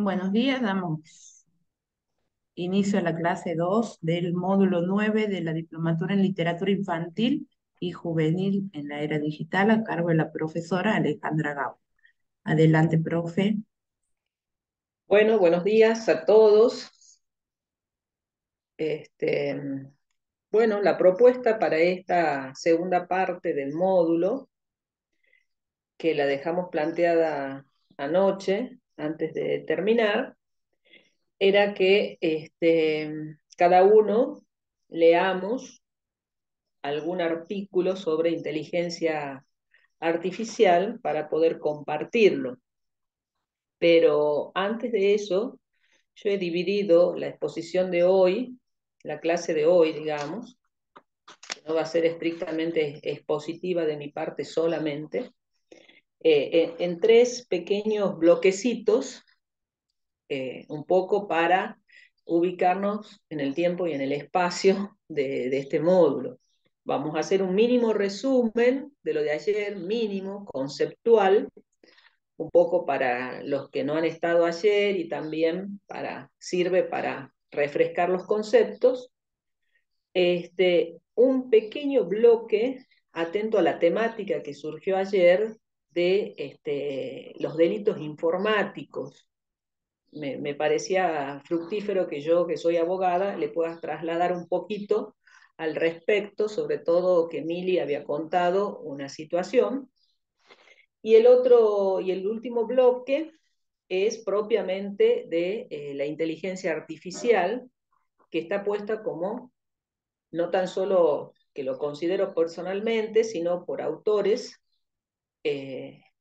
Buenos días, damos inicio a la clase 2 del módulo 9 de la Diplomatura en Literatura Infantil y Juvenil en la Era Digital a cargo de la profesora Alejandra Gau. Adelante, profe. Bueno, buenos días a todos. Este, bueno, la propuesta para esta segunda parte del módulo, que la dejamos planteada anoche, antes de terminar, era que cada uno leamos algún artículo sobre inteligencia artificial para poder compartirlo. Pero antes de eso, yo he dividido la exposición de hoy, la clase de hoy, digamos, que no va a ser estrictamente expositiva de mi parte solamente, en tres pequeños bloquecitos, un poco para ubicarnos en el tiempo y en el espacio de este módulo. Vamos a hacer un mínimo resumen de lo de ayer, mínimo, conceptual, un poco para los que no han estado ayer y también sirve para refrescar los conceptos. Un pequeño bloque atento a la temática que surgió ayer de los delitos informáticos. Me parecía fructífero que yo, que soy abogada, le pueda trasladar un poquito al respecto, sobre todo que Mili había contado una situación. Y el último bloque es propiamente de la inteligencia artificial, que está puesta como, no tan solo que lo considero personalmente, sino por autores,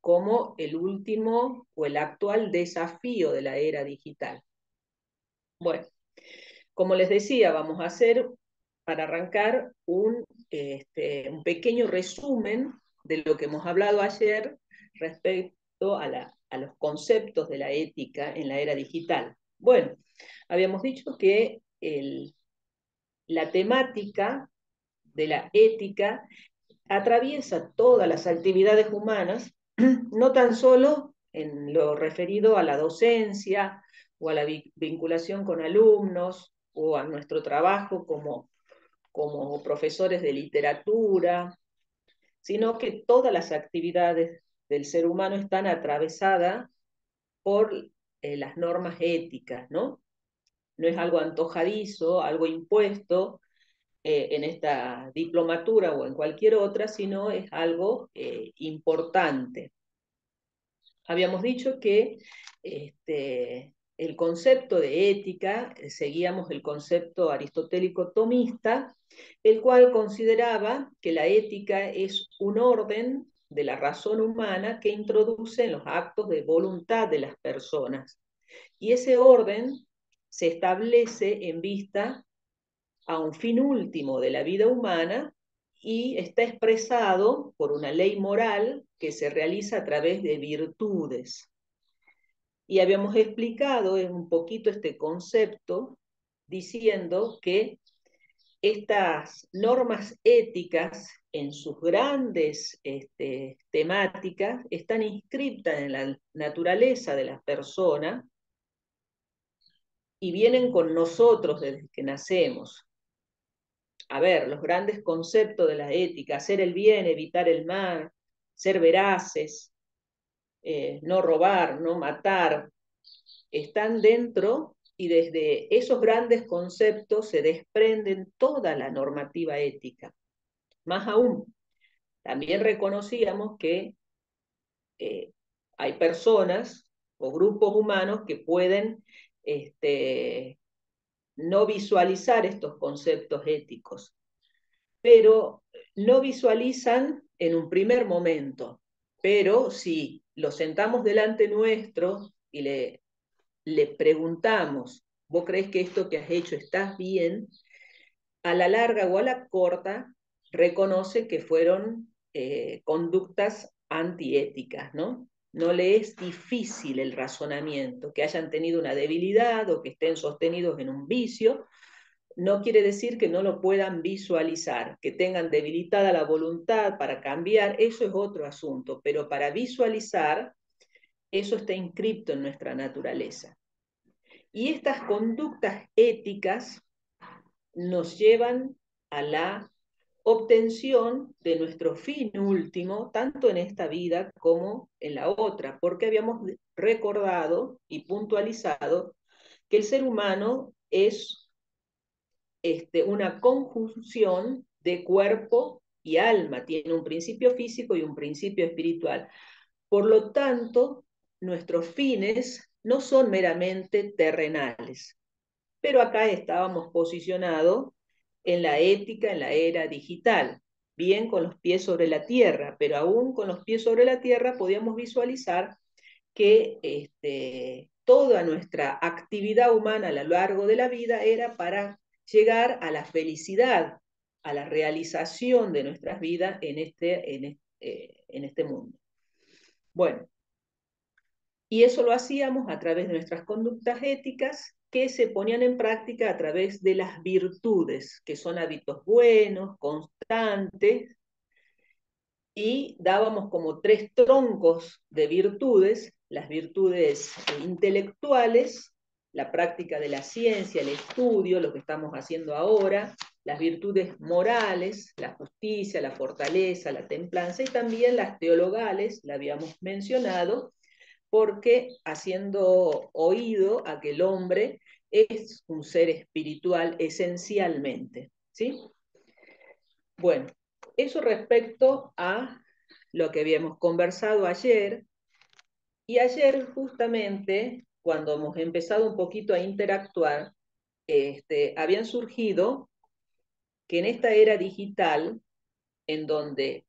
como el último o el actual desafío de la era digital. Bueno, como les decía, vamos a hacer, para arrancar, un pequeño resumen de lo que hemos hablado ayer respecto a los conceptos de la ética en la era digital. Bueno, habíamos dicho que la temática de la ética atraviesa todas las actividades humanas, no tan solo en lo referido a la docencia o a la vinculación con alumnos o a nuestro trabajo como profesores de literatura, sino que todas las actividades del ser humano están atravesadas por las normas éticas, ¿no? No es algo antojadizo, algo impuesto, en esta diplomatura o en cualquier otra, sino es algo importante. Habíamos dicho que el concepto de ética, seguíamos el concepto aristotélico tomista, el cual consideraba que la ética es un orden de la razón humana que introduce en los actos de voluntad de las personas. Y ese orden se establece en vista a un fin último de la vida humana y está expresado por una ley moral que se realiza a través de virtudes. Y habíamos explicado en un poquito este concepto diciendo que estas normas éticas en sus grandes temáticas están inscritas en la naturaleza de las personas y vienen con nosotros desde que nacemos. A ver, los grandes conceptos de la ética: hacer el bien, evitar el mal, ser veraces, no robar, no matar, están dentro, y desde esos grandes conceptos se desprenden toda la normativa ética. Más aún, también reconocíamos que eh, hay personas o grupos humanos que pueden no visualizar estos conceptos éticos, pero no visualizan en un primer momento. Pero si lo sentamos delante nuestro y le preguntamos: ¿vos crees que esto que has hecho está bien? A la larga o a la corta, reconoce que fueron conductas antiéticas, ¿no? No le es difícil el razonamiento, que hayan tenido una debilidad o que estén sostenidos en un vicio, no quiere decir que no lo puedan visualizar, que tengan debilitada la voluntad para cambiar, eso es otro asunto, pero para visualizar, eso está inscripto en nuestra naturaleza. Y estas conductas éticas nos llevan a la obtención de nuestro fin último, tanto en esta vida como en la otra, porque habíamos recordado y puntualizado que el ser humano es una conjunción de cuerpo y alma, tiene un principio físico y un principio espiritual. Por lo tanto, nuestros fines no son meramente terrenales, pero acá estábamos posicionados en la ética, en la era digital, bien con los pies sobre la tierra, pero aún con los pies sobre la tierra podíamos visualizar que toda nuestra actividad humana a lo largo de la vida era para llegar a la felicidad, a la realización de nuestras vidas en este mundo. Bueno, y eso lo hacíamos a través de nuestras conductas éticas que se ponían en práctica a través de las virtudes, que son hábitos buenos, constantes, y dábamos como tres troncos de virtudes: las virtudes intelectuales, la práctica de la ciencia, el estudio, lo que estamos haciendo ahora; las virtudes morales, la justicia, la fortaleza, la templanza; y también las teologales, la habíamos mencionado, porque haciendo oído a que el hombre es un ser espiritual esencialmente, ¿sí? Bueno, eso respecto a lo que habíamos conversado ayer, y ayer justamente, cuando hemos empezado un poquito a interactuar, habían surgido que en esta era digital, en donde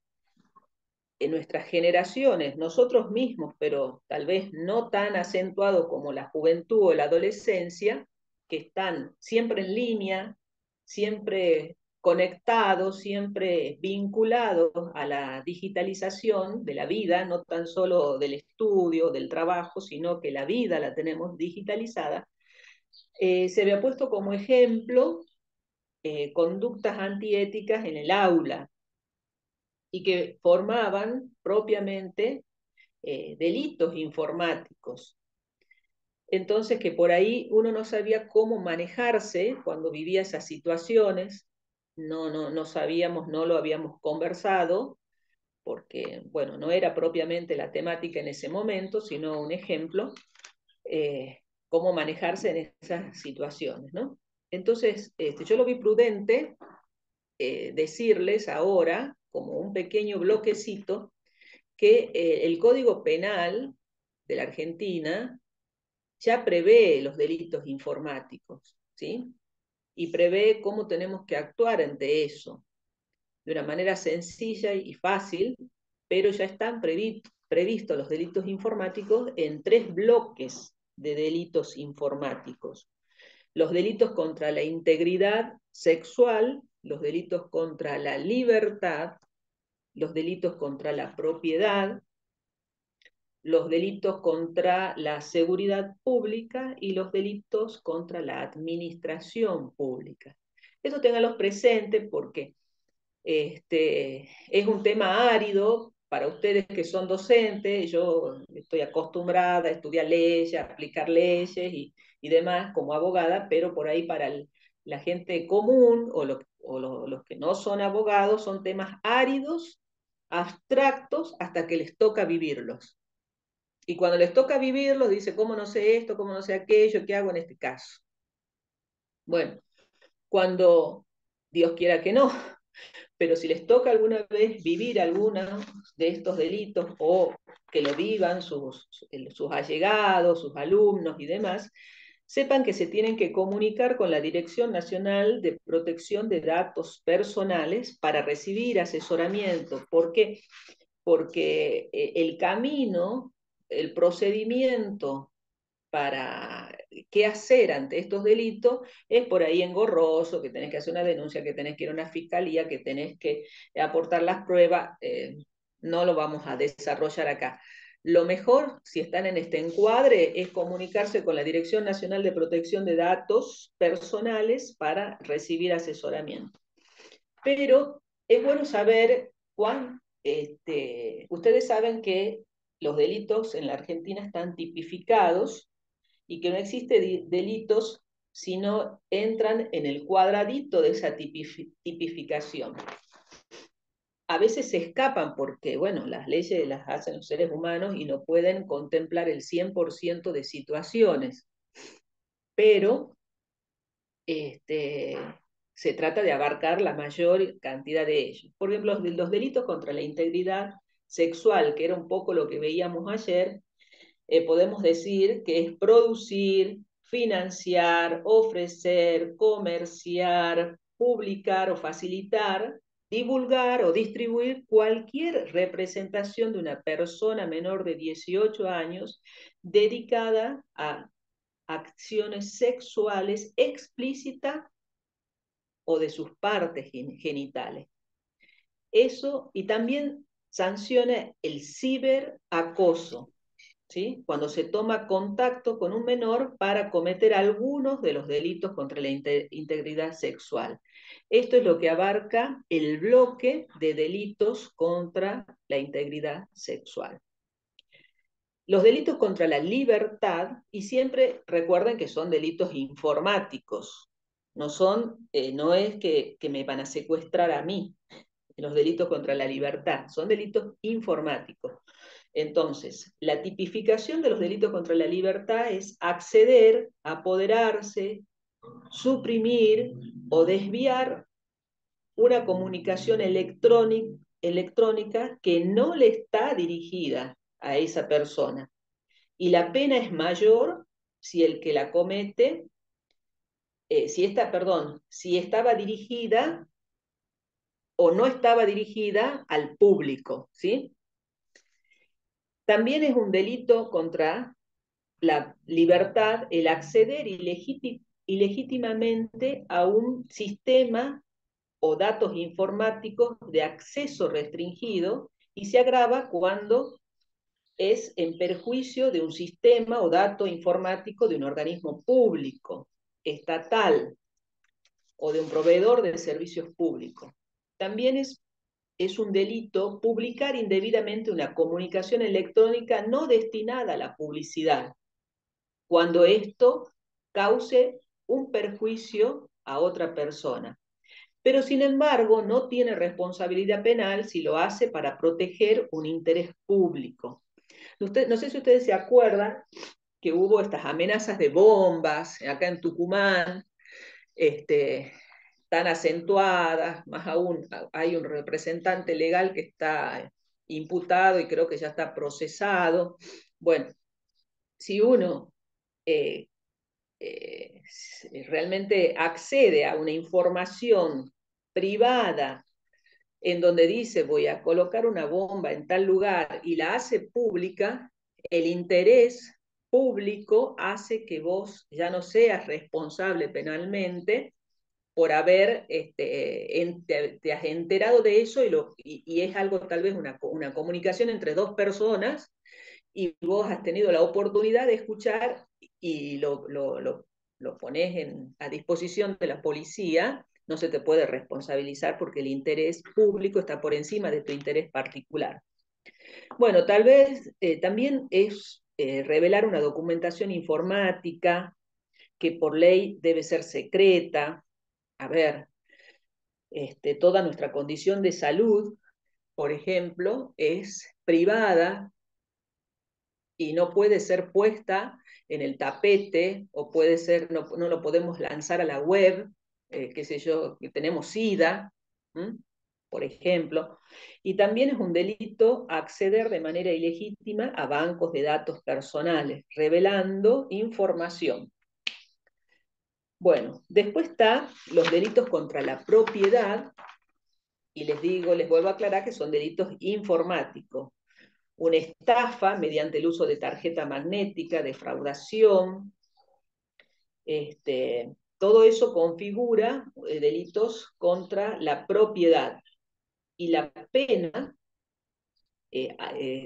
en nuestras generaciones, nosotros mismos, pero tal vez no tan acentuado como la juventud o la adolescencia, que están siempre en línea, siempre conectados, siempre vinculados a la digitalización de la vida, no tan solo del estudio, del trabajo, sino que la vida la tenemos digitalizada. Se había puesto como ejemplo conductas antiéticas en el aula, y que formaban propiamente delitos informáticos. Entonces, que por ahí uno no sabía cómo manejarse cuando vivía esas situaciones, no sabíamos, no lo habíamos conversado, porque, bueno, no era propiamente la temática en ese momento, sino un ejemplo, cómo manejarse en esas situaciones, ¿no? Entonces, yo lo vi prudente decirles ahora, como un pequeño bloquecito, que el Código Penal de la Argentina ya prevé los delitos informáticos, ¿sí? Y prevé cómo tenemos que actuar ante eso, de una manera sencilla y fácil, pero ya están previstos los delitos informáticos en tres bloques de delitos informáticos: los delitos contra la integridad sexual, los delitos contra la libertad, los delitos contra la propiedad, los delitos contra la seguridad pública y los delitos contra la administración pública. Eso ténganlos presentes porque es un tema árido para ustedes que son docentes. Yo estoy acostumbrada a estudiar leyes, a aplicar leyes y demás como abogada, pero por ahí para la gente común los que no son abogados son temas áridos, abstractos, hasta que les toca vivirlos. Y cuando les toca vivirlos, dice: ¿cómo no sé esto? ¿Cómo no sé aquello? ¿Qué hago en este caso? Bueno, cuando Dios quiera que no, pero si les toca alguna vez vivir alguno de estos delitos, o que lo vivan sus allegados, sus alumnos y demás, sepan que se tienen que comunicar con la Dirección Nacional de Protección de Datos Personales para recibir asesoramiento. ¿Por qué? Porque el camino, el procedimiento para qué hacer ante estos delitos es por ahí engorroso, que tenés que hacer una denuncia, que tenés que ir a una fiscalía, que tenés que aportar las pruebas. No lo vamos a desarrollar acá. Lo mejor, si están en este encuadre, es comunicarse con la Dirección Nacional de Protección de Datos Personales para recibir asesoramiento. Pero es bueno saber ustedes saben que los delitos en la Argentina están tipificados y que no existe delitos si no entran en el cuadradito de esa tipificación. A veces se escapan porque, bueno, las leyes las hacen los seres humanos y no pueden contemplar el 100% de situaciones, pero se trata de abarcar la mayor cantidad de ellos. Por ejemplo, los delitos contra la integridad sexual, que era un poco lo que veíamos ayer, podemos decir que es producir, financiar, ofrecer, comerciar, publicar o facilitar, divulgar o distribuir cualquier representación de una persona menor de 18 años dedicada a acciones sexuales explícitas o de sus partes genitales. Eso, y también sanciona el ciberacoso, ¿sí? Cuando se toma contacto con un menor para cometer algunos de los delitos contra la integridad sexual. Esto es lo que abarca el bloque de delitos contra la integridad sexual. Los delitos contra la libertad, y siempre recuerden que son delitos informáticos, no es que me van a secuestrar a mí, los delitos contra la libertad, son delitos informáticos. Entonces, la tipificación de los delitos contra la libertad es acceder, apoderarse, suprimir o desviar una comunicación electrónica que no le está dirigida a esa persona. Y la pena es mayor si el que la comete, si estaba dirigida o no estaba dirigida al público, ¿sí? También es un delito contra la libertad el acceder ilegítimamente a un sistema o datos informáticos de acceso restringido y se agrava cuando es en perjuicio de un sistema o dato informático de un organismo público, estatal o de un proveedor de servicios públicos. También es un delito publicar indebidamente una comunicación electrónica no destinada a la publicidad, cuando esto cause un perjuicio a otra persona. Pero sin embargo no tiene responsabilidad penal si lo hace para proteger un interés público. No sé si ustedes se acuerdan que hubo estas amenazas de bombas acá en Tucumán, tan acentuadas, más aún hay un representante legal que está imputado y creo que ya está procesado. Bueno, si uno eh, realmente accede a una información privada en donde dice voy a colocar una bomba en tal lugar y la hace pública, el interés público hace que vos ya no seas responsable penalmente por haber, te has enterado de eso y es algo tal vez una comunicación entre dos personas y vos has tenido la oportunidad de escuchar y lo pones a disposición de la policía, no se te puede responsabilizar porque el interés público está por encima de tu interés particular. Bueno, tal vez también es revelar una documentación informática que por ley debe ser secreta. A ver, toda nuestra condición de salud, por ejemplo, es privada y no puede ser puesta en el tapete o puede ser, no lo podemos lanzar a la web, qué sé yo, que tenemos SIDA, por ejemplo, y también es un delito acceder de manera ilegítima a bancos de datos personales, revelando información. Bueno, después está los delitos contra la propiedad, y les vuelvo a aclarar que son delitos informáticos. Una estafa mediante el uso de tarjeta magnética, defraudación, todo eso configura delitos contra la propiedad. Y la pena,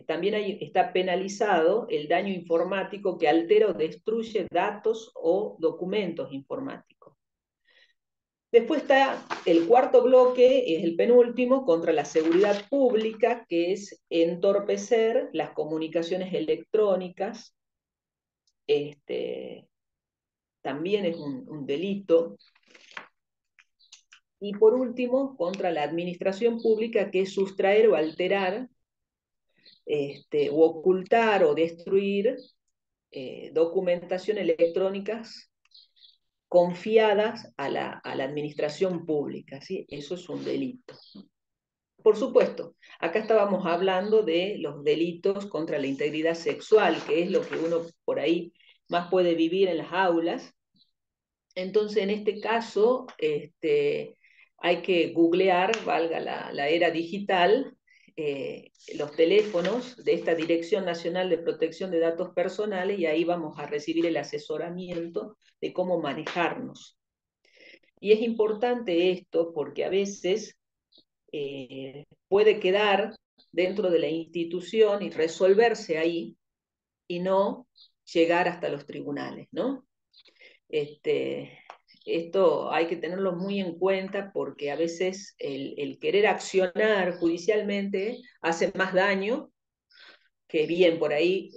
también está penalizado el daño informático que altera o destruye datos o documentos informáticos. Después está el cuarto bloque, es el penúltimo, contra la seguridad pública, que es entorpecer las comunicaciones electrónicas también es un delito. Y por último, contra la administración pública, que es sustraer o alterar, o ocultar o destruir documentación electrónicas confiadas a la administración pública, ¿sí? Eso es un delito. Por supuesto, acá estábamos hablando de los delitos contra la integridad sexual, que es lo que uno por ahí más puede vivir en las aulas. Entonces, en este caso, hay que googlear, valga la era digital, los teléfonos de esta Dirección Nacional de Protección de Datos Personales, y ahí vamos a recibir el asesoramiento de cómo manejarnos. Y es importante esto porque a veces puede quedar dentro de la institución y resolverse ahí y no llegar hasta los tribunales, ¿no? Esto hay que tenerlo muy en cuenta porque a veces el querer accionar judicialmente hace más daño que bien por ahí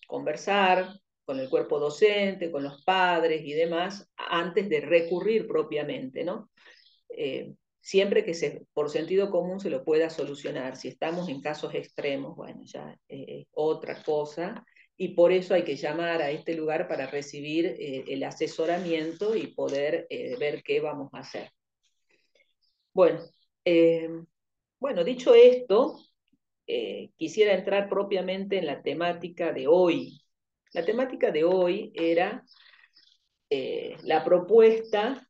conversar con el cuerpo docente, con los padres y demás, antes de recurrir propiamente, ¿no? Siempre que por sentido común se lo pueda solucionar. Si estamos en casos extremos, bueno, ya otra cosa, y por eso hay que llamar a este lugar para recibir el asesoramiento y poder ver qué vamos a hacer. Bueno, eh, bueno, dicho esto, quisiera entrar propiamente en la temática de hoy. La temática de hoy era la propuesta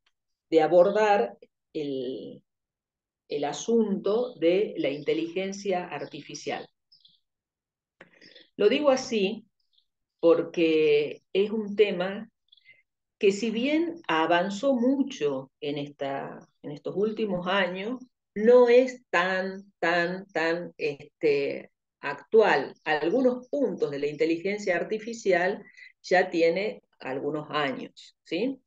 de abordar el asunto de la inteligencia artificial. Lo digo así porque es un tema que, si bien avanzó mucho en estos últimos años, no es tan actual. Algunos puntos de la inteligencia artificial ya tiene algunos años, ¿sí?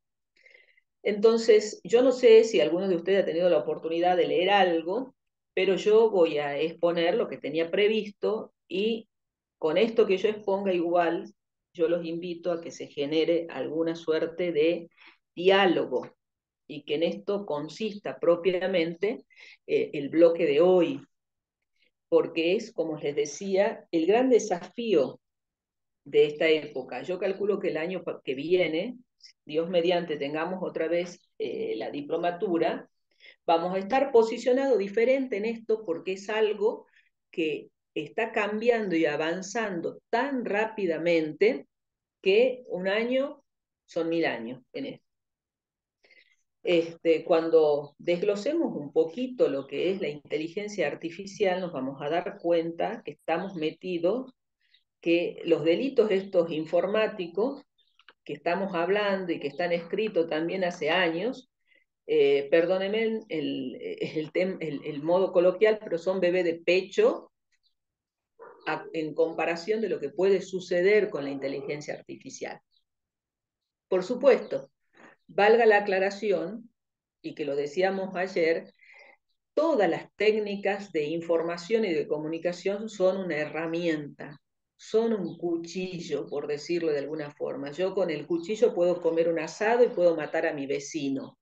Entonces, yo no sé si alguno de ustedes ha tenido la oportunidad de leer algo, pero yo voy a exponer lo que tenía previsto, y con esto que yo exponga igual, yo los invito a que se genere alguna suerte de diálogo y que en esto consista propiamente el bloque de hoy, porque es, como les decía, el gran desafío de esta época. Yo calculo que el año que viene, Dios mediante, tengamos otra vez la diplomatura, vamos a estar posicionados diferente en esto porque es algo que está cambiando y avanzando tan rápidamente que un año son 1000 años en esto. Cuando desglosemos un poquito lo que es la inteligencia artificial, nos vamos a dar cuenta que estamos metidos, que los delitos estos informáticos que estamos hablando y que están escritos también hace años, perdónenme el modo coloquial, pero son bebé de pecho en comparación de lo que puede suceder con la inteligencia artificial. Por supuesto, valga la aclaración, y que lo decíamos ayer, todas las técnicas de información y de comunicación son una herramienta, son un cuchillo, por decirlo de alguna forma. Yo con el cuchillo puedo comer un asado y puedo matar a mi vecino,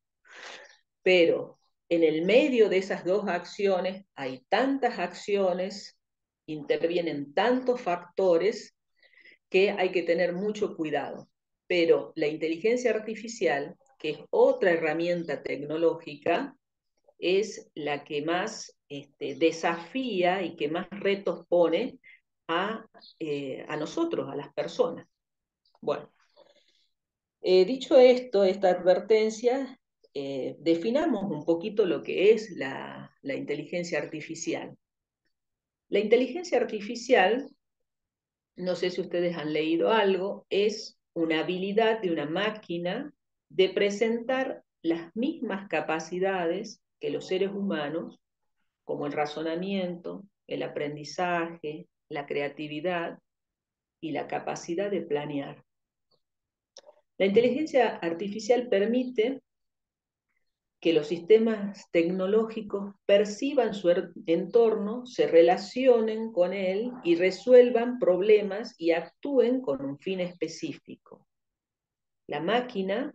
pero en el medio de esas dos acciones hay tantas acciones, intervienen tantos factores, que hay que tener mucho cuidado. Pero la inteligencia artificial, que es otra herramienta tecnológica, es la que más desafía y que más retos pone a nosotros, a las personas. Bueno, dicho esto, esta advertencia, definamos un poquito lo que es la inteligencia artificial. La inteligencia artificial, no sé si ustedes han leído algo, es una habilidad de una máquina de presentar las mismas capacidades que los seres humanos, como el razonamiento, el aprendizaje, la creatividad y la capacidad de planear. La inteligencia artificial permite que los sistemas tecnológicos perciban su entorno, se relacionen con él y resuelvan problemas y actúen con un fin específico. La máquina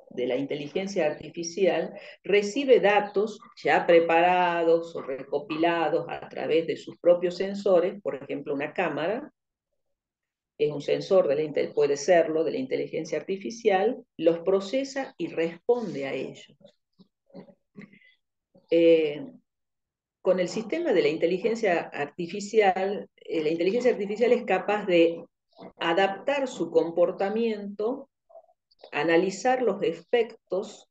de la inteligencia artificial recibe datos ya preparados o recopilados a través de sus propios sensores, por ejemplo, una cámara, es un sensor, puede serlo, de la inteligencia artificial, los procesa y responde a ellos. Con el sistema de la inteligencia artificial es capaz de adaptar su comportamiento, analizar los efectos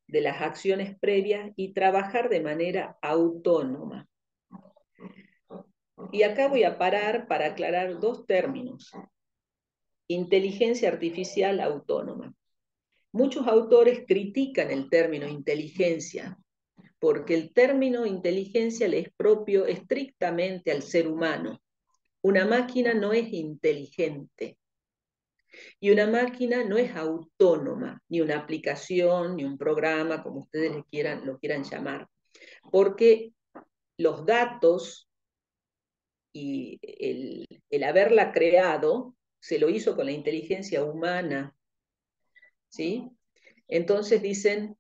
de las acciones previas y trabajar de manera autónoma. Y acá voy a parar para aclarar dos términos. Inteligencia artificial autónoma. Muchos autores critican el término inteligencia, porque el término inteligencia le es propio estrictamente al ser humano. Una máquina no es inteligente. Y una máquina no es autónoma, ni una aplicación, ni un programa, como ustedes lo quieran llamar. Porque los datos y el haberla creado se lo hizo con la inteligencia humana, ¿sí? Entonces dicen,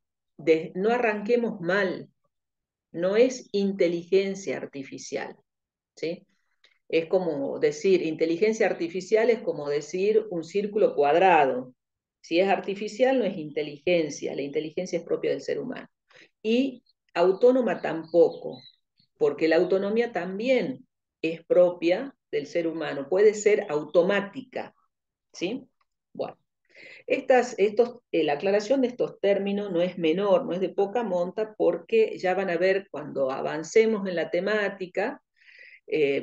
no arranquemos mal, no es inteligencia artificial, ¿sí? Es como decir, inteligencia artificial es como decir un círculo cuadrado. Si es artificial no es inteligencia, la inteligencia es propia del ser humano. Y autónoma tampoco, porque la autonomía también es propia del ser humano, puede ser automática, ¿sí? Bueno, la aclaración de estos términos no es menor, no es de poca monta, porque ya van a ver cuando avancemos en la temática,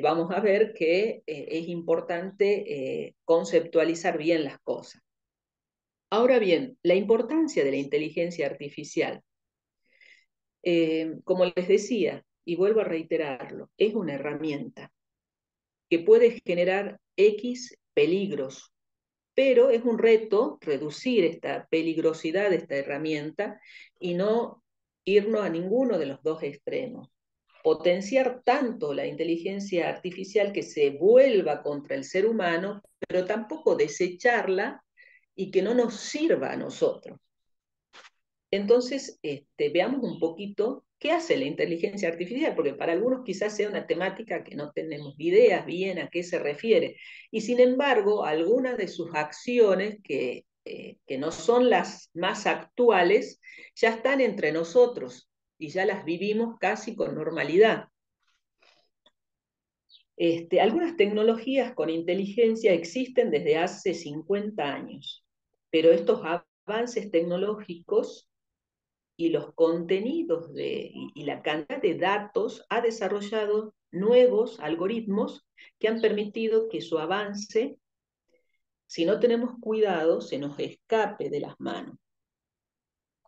vamos a ver que es importante conceptualizar bien las cosas. Ahora bien, la importancia de la inteligencia artificial. Como les decía, y vuelvo a reiterarlo, es una herramienta que puede generar X peligros, pero es un reto reducir esta peligrosidad de esta herramienta y no irnos a ninguno de los dos extremos. Potenciar tanto la inteligencia artificial que se vuelva contra el ser humano, pero tampoco desecharla y que no nos sirva a nosotros. Entonces, veamos un poquito qué hace la inteligencia artificial, porque para algunos quizás sea una temática que no tenemos ideas bien a qué se refiere. Y sin embargo, algunas de sus acciones, que no son las más actuales, ya están entre nosotros y ya las vivimos casi con normalidad. Algunas tecnologías con inteligencia existen desde hace 50 años, pero estos avances tecnológicos y los contenidos y la cantidad de datos ha desarrollado nuevos algoritmos que han permitido que su avance, si no tenemos cuidado, se nos escape de las manos.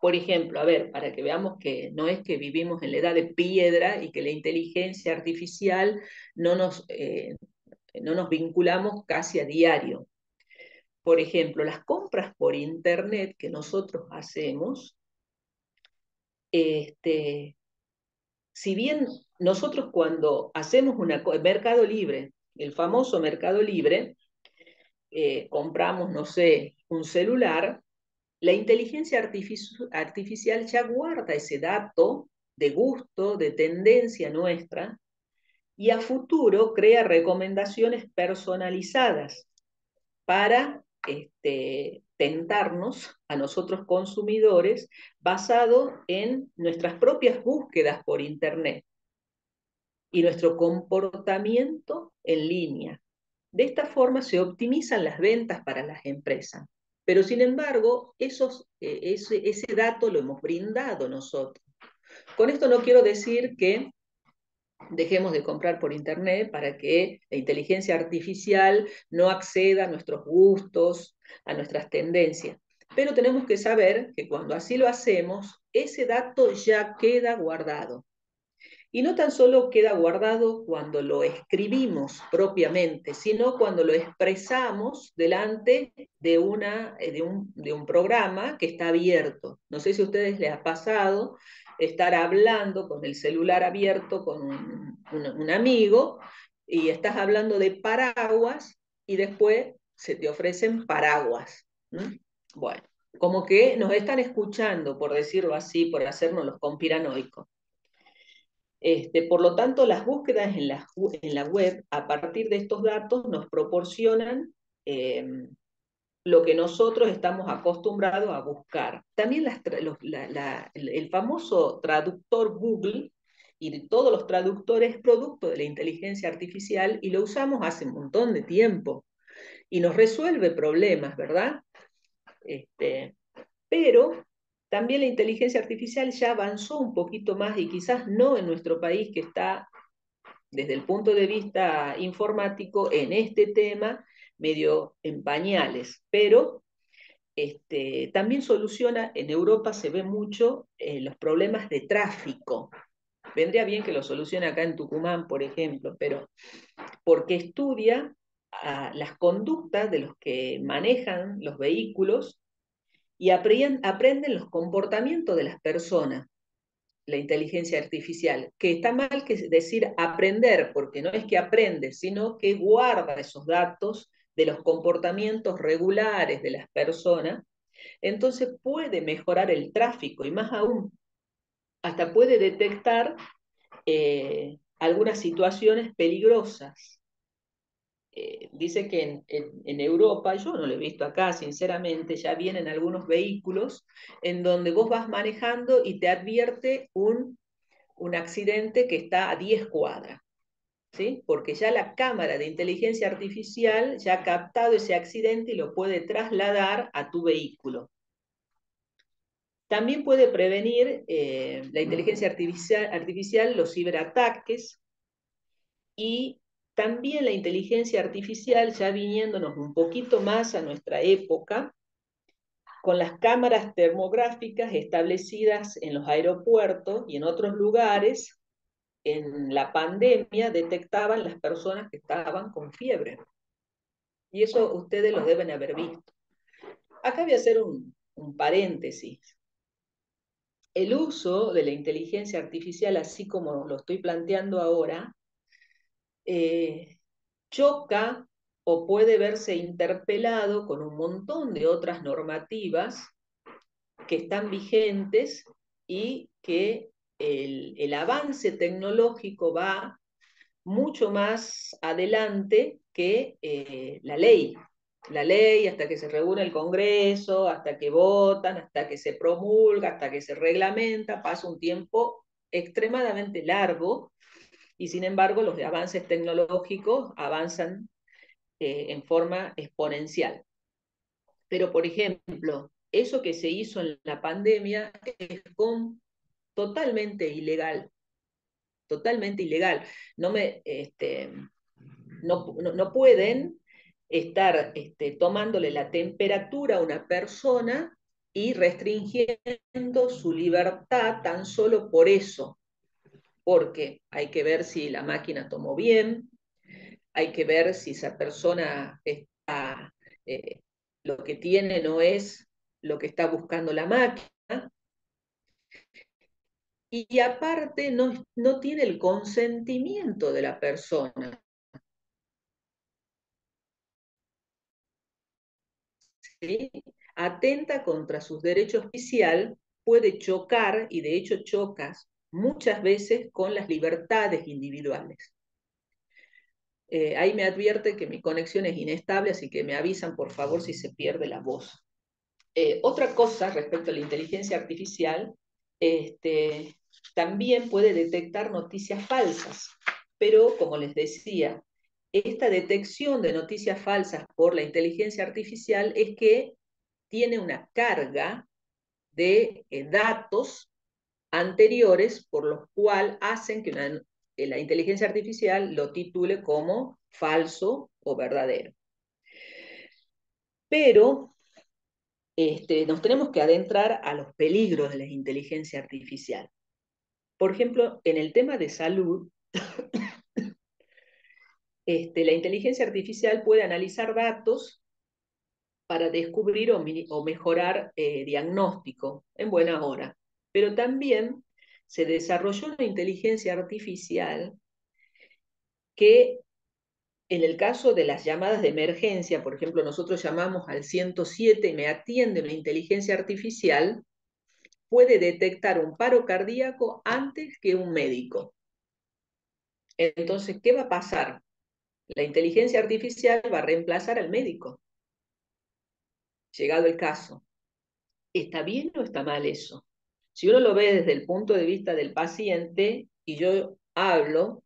Por ejemplo, a ver, para que veamos que no es que vivimos en la edad de piedra y que la inteligencia artificial no nos vinculamos casi a diario. Por ejemplo, las compras por internet que nosotros hacemos, si bien nosotros cuando hacemos Mercado Libre, el famoso Mercado Libre, compramos, no sé, un celular, la inteligencia artificial ya guarda ese dato de gusto, de tendencia nuestra, y a futuro crea recomendaciones personalizadas para tentarnos a nosotros consumidores basado en nuestras propias búsquedas por Internet y nuestro comportamiento en línea. De esta forma se optimizan las ventas para las empresas. Pero sin embargo, ese dato lo hemos brindado nosotros. Con esto no quiero decir que dejemos de comprar por internet para que la inteligencia artificial no acceda a nuestros gustos, a nuestras tendencias. Pero tenemos que saber que cuando así lo hacemos, ese dato ya queda guardado. Y no tan solo queda guardado cuando lo escribimos propiamente, sino cuando lo expresamos delante de un programa que está abierto. No sé si a ustedes les ha pasado estar hablando con el celular abierto con un amigo y estás hablando de paraguas y después se te ofrecen paraguas. Bueno, como que nos están escuchando, por decirlo así, por hacernos los conspiranoicos. Por lo tanto, las búsquedas en la web, a partir de estos datos, nos proporcionan lo que nosotros estamos acostumbrados a buscar. También el famoso traductor Google y de todos los traductores es producto de la inteligencia artificial y lo usamos hace un montón de tiempo y nos resuelve problemas, ¿verdad? Pero también la inteligencia artificial ya avanzó un poquito más y quizás no en nuestro país que está desde el punto de vista informático en este tema medio en pañales, pero también soluciona, en Europa se ve mucho los problemas de tráfico. Vendría bien que lo solucione acá en Tucumán, por ejemplo, pero porque estudia las conductas de los que manejan los vehículos y aprenden los comportamientos de las personas, la inteligencia artificial, que está mal que decir aprender, porque no es que aprende, sino que guarda esos datos de los comportamientos regulares de las personas, entonces puede mejorar el tráfico y más aún, hasta puede detectar algunas situaciones peligrosas. Dice que en Europa, yo no lo he visto acá, sinceramente, ya vienen algunos vehículos en donde vos vas manejando y te advierte un accidente que está a 10 cuadras, ¿sí? Porque ya la cámara de inteligencia artificial ya ha captado ese accidente y lo puede trasladar a tu vehículo. También puede prevenir la inteligencia artificial los ciberataques y también la inteligencia artificial, ya viniéndonos un poquito más a nuestra época, con las cámaras termográficas establecidas en los aeropuertos y en otros lugares, en la pandemia detectaban las personas que estaban con fiebre. Y eso ustedes lo deben haber visto. Acá voy a hacer un paréntesis. El uso de la inteligencia artificial, así como lo estoy planteando ahora, choca o puede verse interpelado con un montón de otras normativas que están vigentes y que el avance tecnológico va mucho más adelante que la ley. La ley, hasta que se reúne el Congreso, hasta que votan, hasta que se promulga, hasta que se reglamenta, pasa un tiempo extremadamente largo y sin embargo los avances tecnológicos avanzan en forma exponencial. Pero, por ejemplo, eso que se hizo en la pandemia es totalmente ilegal, totalmente ilegal. No, no pueden estar tomándole la temperatura a una persona y restringiendo su libertad tan solo por eso, porque hay que ver si la máquina tomó bien, hay que ver si esa persona está, lo que tiene no es lo que está buscando la máquina, y aparte no tiene el consentimiento de la persona, ¿sí? Atenta contra sus derechos oficial, puede chocar, y de hecho chocas muchas veces con las libertades individuales. Ahí me advierte que mi conexión es inestable, así que me avisan por favor si se pierde la voz. Otra cosa respecto a la inteligencia artificial, también puede detectar noticias falsas, pero como les decía, esta detección de noticias falsas por la inteligencia artificial es que tiene una carga de datos anteriores por los cuales hacen que la inteligencia artificial lo titule como falso o verdadero. Pero nos tenemos que adentrar a los peligros de la inteligencia artificial. Por ejemplo, en el tema de salud, la inteligencia artificial puede analizar datos para descubrir o mejorar diagnóstico en buena hora. Pero también se desarrolló una inteligencia artificial que En el caso de las llamadas de emergencia, por ejemplo, nosotros llamamos al 107 y me atiende una inteligencia artificial, puede detectar un paro cardíaco antes que un médico. Entonces, ¿qué va a pasar? La inteligencia artificial va a reemplazar al médico, llegado el caso. ¿Está bien o está mal eso? Si uno lo ve desde el punto de vista del paciente y yo hablo,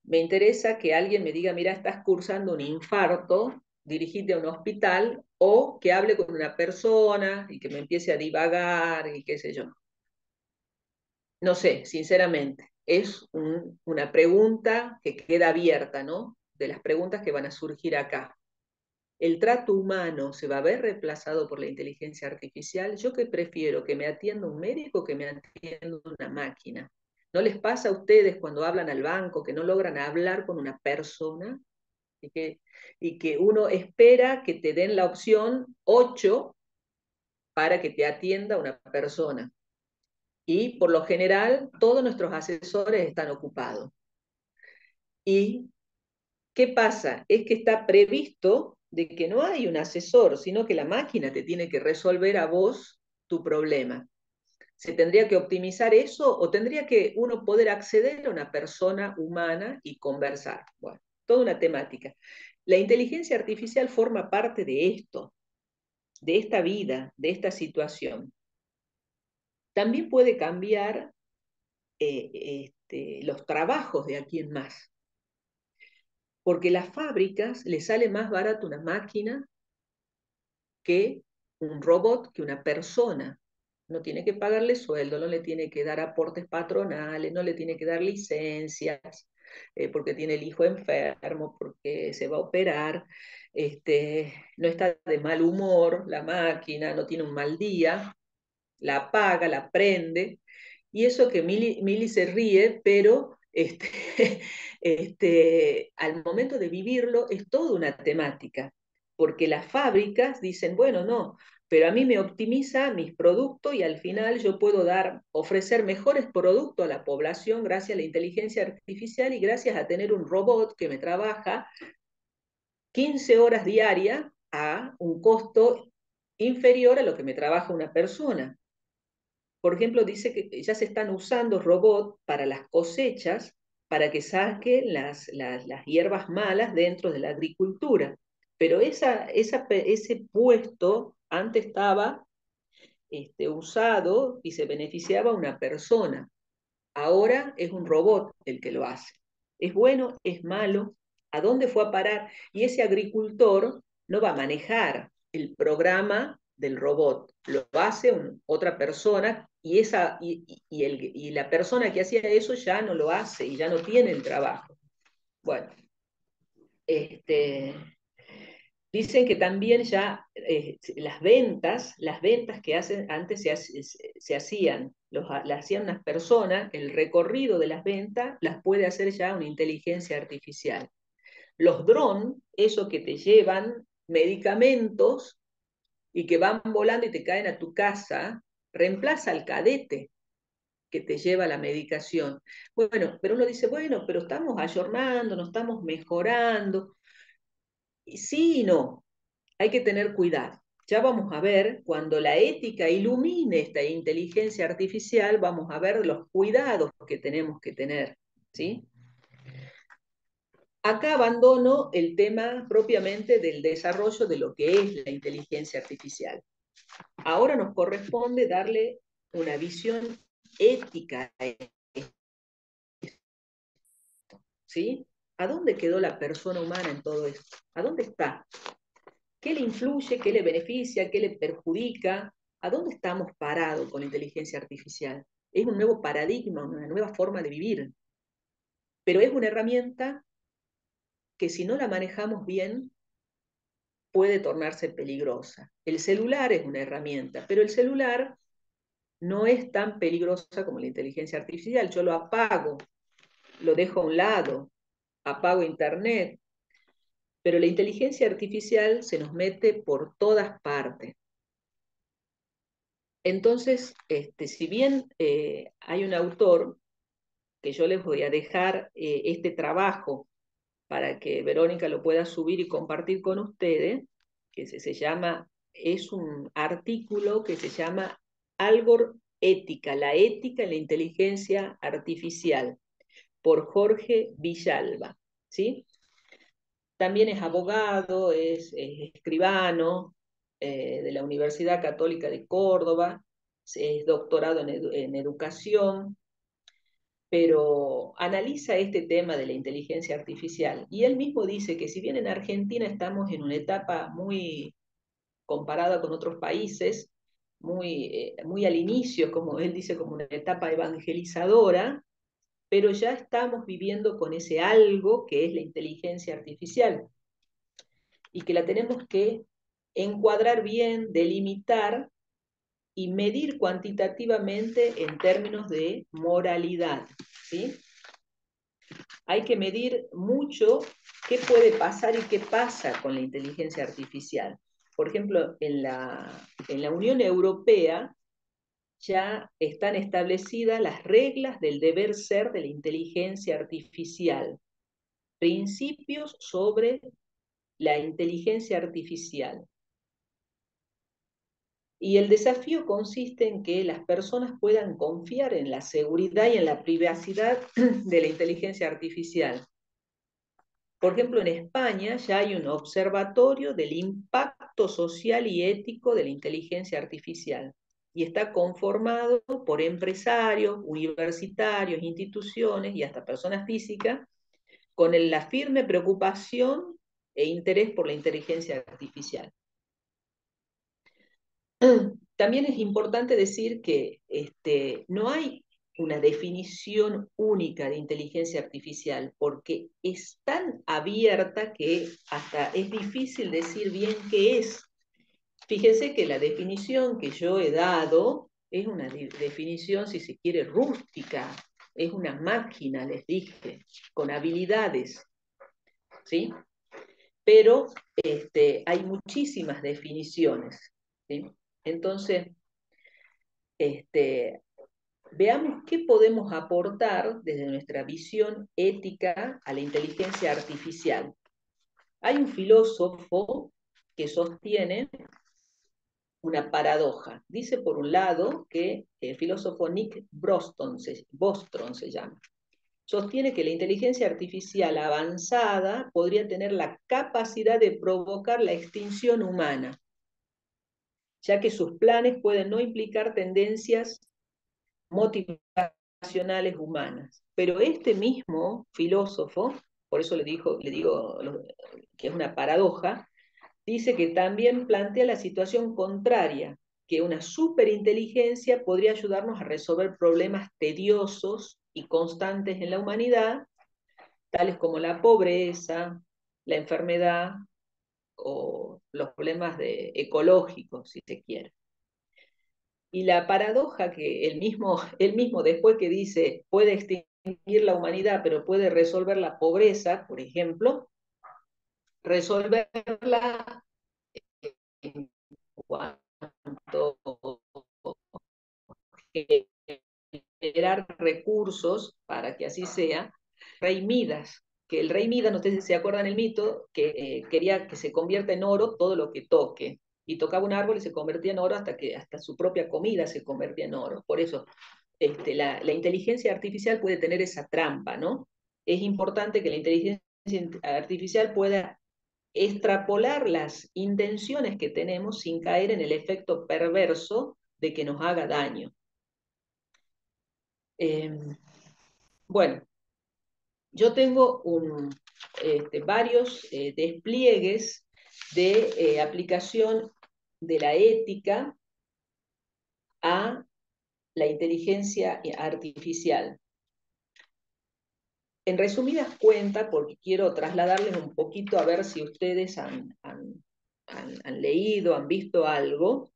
me interesa que alguien me diga, mira, estás cursando un infarto, dirigite a un hospital, o que hable con una persona y que me empiece a divagar y qué sé yo. No sé, sinceramente, es una pregunta que queda abierta, ¿no? De las preguntas que van a surgir acá. ¿El trato humano se va a ver reemplazado por la inteligencia artificial? Yo que prefiero que me atienda un médico que me atienda una máquina. ¿No les pasa a ustedes cuando hablan al banco que no logran hablar con una persona y que uno espera que te den la opción 8 para que te atienda una persona? Y por lo general todos nuestros asesores están ocupados. ¿Y qué pasa? Es que está previsto de que no hay un asesor, sino que la máquina te tiene que resolver a vos tu problema. ¿Se tendría que optimizar eso o tendría que uno poder acceder a una persona humana y conversar? Bueno, toda una temática. La inteligencia artificial forma parte de esto, de esta vida, de esta situación. También puede cambiar los trabajos de aquí en más, porque las fábricas les sale más barato una máquina que un robot, que una persona. No tiene que pagarle sueldo, no le tiene que dar aportes patronales, no le tiene que dar licencias, porque tiene el hijo enfermo, porque se va a operar, no está de mal humor la máquina, no tiene un mal día, la apaga, la prende, y eso que Mili se ríe, pero al momento de vivirlo es toda una temática, porque las fábricas dicen, bueno, no, pero a mí me optimiza mis productos y al final yo puedo ofrecer mejores productos a la población gracias a la inteligencia artificial y gracias a tener un robot que me trabaja 15 horas diarias a un costo inferior a lo que me trabaja una persona. Por ejemplo, dice que ya se están usando robots para las cosechas para que saquen las hierbas malas dentro de la agricultura. Pero ese puesto antes estaba usado y se beneficiaba a una persona. Ahora es un robot el que lo hace. ¿Es bueno? ¿Es malo? ¿A dónde fue a parar? Y ese agricultor no va a manejar el programa del robot, lo hace otra persona y la persona que hacía eso ya no lo hace y ya no tiene el trabajo. Bueno, dicen que también ya las ventas que antes se hacían, las hacían unas personas, el recorrido de las ventas las puede hacer ya una inteligencia artificial. Los drones, esos que te llevan medicamentos y que van volando y te caen a tu casa, reemplaza al cadete que te lleva la medicación. Bueno, pero uno dice, bueno, pero estamos ayornando, nos estamos mejorando. Y sí y no, hay que tener cuidado. Ya vamos a ver, cuando la ética ilumine esta inteligencia artificial, vamos a ver los cuidados que tenemos que tener, ¿sí? Acá abandono el tema propiamente del desarrollo de lo que es la inteligencia artificial. Ahora nos corresponde darle una visión ética a esto, ¿sí? ¿A dónde quedó la persona humana en todo esto? ¿A dónde está? ¿Qué le influye? ¿Qué le beneficia? ¿Qué le perjudica? ¿A dónde estamos parados con la inteligencia artificial? Es un nuevo paradigma, una nueva forma de vivir, pero es una herramienta que si no la manejamos bien puede tornarse peligrosa. El celular es una herramienta, pero el celular no es tan peligrosa como la inteligencia artificial. Yo lo apago, lo dejo a un lado, apago internet, pero la inteligencia artificial se nos mete por todas partes. Entonces, si bien hay un autor, que yo les voy a dejar este trabajo para que Verónica lo pueda subir y compartir con ustedes, que se llama, es un artículo que se llama Algor Ética, la ética en la inteligencia artificial, por Jorge Villalba, ¿sí? También es abogado, es escribano de la Universidad Católica de Córdoba, es doctorado en educación, pero analiza este tema de la inteligencia artificial. Y él mismo dice que si bien en Argentina estamos en una etapa muy comparada con otros países, muy al inicio, como él dice, como una etapa evangelizadora, pero ya estamos viviendo con ese algo que es la inteligencia artificial y que la tenemos que encuadrar bien, delimitar y medir cuantitativamente en términos de moralidad, ¿sí? Hay que medir mucho qué puede pasar y qué pasa con la inteligencia artificial. Por ejemplo, en la Unión Europea ya están establecidas las reglas del deber ser de la inteligencia artificial, principios sobre la inteligencia artificial. Y el desafío consiste en que las personas puedan confiar en la seguridad y en la privacidad de la inteligencia artificial. Por ejemplo, en España ya hay un observatorio del impacto social y ético de la inteligencia artificial y está conformado por empresarios, universitarios, instituciones y hasta personas físicas con la firme preocupación e interés por la inteligencia artificial. También es importante decir que no hay una definición única de inteligencia artificial, porque es tan abierta que hasta es difícil decir bien qué es. Fíjense que la definición que yo he dado es una definición, si se quiere, rústica, es una máquina, les dije, con habilidades, ¿sí? Pero hay muchísimas definiciones, ¿sí? Entonces, veamos qué podemos aportar desde nuestra visión ética a la inteligencia artificial. Hay un filósofo que sostiene una paradoja. Dice por un lado que el filósofo Nick Bostrom se llama. Sostiene que la inteligencia artificial avanzada podría tener la capacidad de provocar la extinción humana, ya que sus planes pueden no implicar tendencias motivacionales humanas. Pero este mismo filósofo, por eso le digo que es una paradoja, dice que también plantea la situación contraria, que una superinteligencia podría ayudarnos a resolver problemas tediosos y constantes en la humanidad, tales como la pobreza, la enfermedad o los problemas ecológicos, si se quiere. Y la paradoja que él mismo después que dice puede extinguir la humanidad, pero puede resolver la pobreza, por ejemplo, resolverla en cuanto generar recursos para que así sea, Rey Midas, que el rey Midas, no sé si se acuerdan el mito, que quería que se convierta en oro todo lo que toque, y tocaba un árbol y se convertía en oro hasta que hasta su propia comida se convertía en oro. Por eso, la inteligencia artificial puede tener esa trampa, ¿no? Es importante que la inteligencia artificial pueda extrapolar las intenciones que tenemos sin caer en el efecto perverso de que nos haga daño. Bueno, yo tengo varios despliegues de aplicación de la ética a la inteligencia artificial. En resumidas cuentas, porque quiero trasladarles un poquito a ver si ustedes han leído, han visto algo,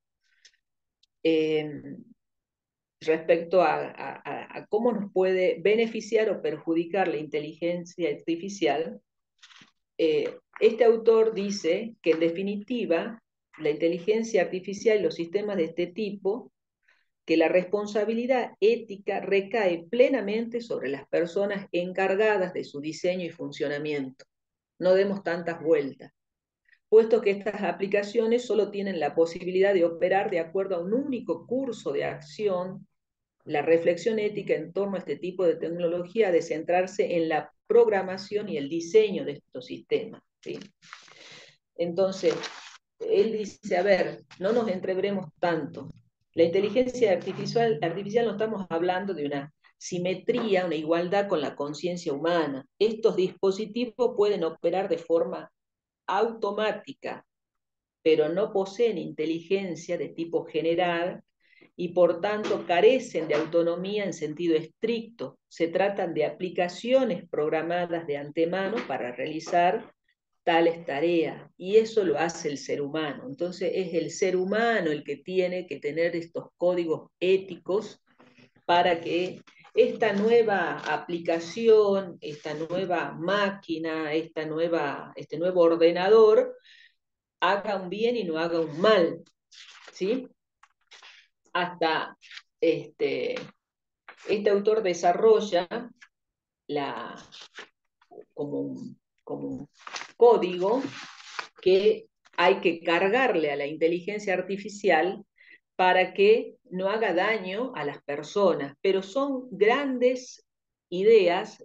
respecto a cómo nos puede beneficiar o perjudicar la inteligencia artificial. Este autor dice que en definitiva la inteligencia artificial y los sistemas de este tipo, que la responsabilidad ética recae plenamente sobre las personas encargadas de su diseño y funcionamiento. no demos tantas vueltas, puesto que estas aplicaciones solo tienen la posibilidad de operar de acuerdo a un único curso de acción. La reflexión ética en torno a este tipo de tecnología ha de centrarse en la programación y el diseño de estos sistemas, ¿sí? Entonces, él dice, a ver, no nos entreveremos tanto. La inteligencia artificial no estamos hablando de una simetría, una igualdad con la conciencia humana. Estos dispositivos pueden operar de forma automática, pero no poseen inteligencia de tipo general y por tanto carecen de autonomía en sentido estricto. Se tratan de aplicaciones programadas de antemano para realizar tales tareas, y eso lo hace el ser humano. Entonces es el ser humano el que tiene que tener estos códigos éticos para que esta nueva aplicación, esta nueva máquina, este nuevo ordenador haga un bien y no haga un mal, ¿sí? Hasta este autor desarrolla la, como un código que hay que cargarle a la inteligencia artificial para que no haga daño a las personas, pero son grandes ideas,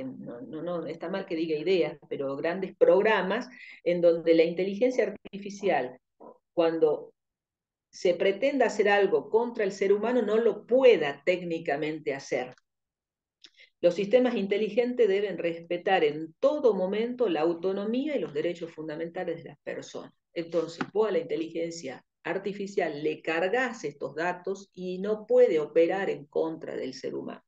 no está mal que diga ideas, pero grandes programas en donde la inteligencia artificial, cuando se pretenda hacer algo contra el ser humano, no lo pueda técnicamente hacer. Los sistemas inteligentes deben respetar en todo momento la autonomía y los derechos fundamentales de las personas. Entonces, vos a la inteligencia artificial le cargas estos datos y no puede operar en contra del ser humano.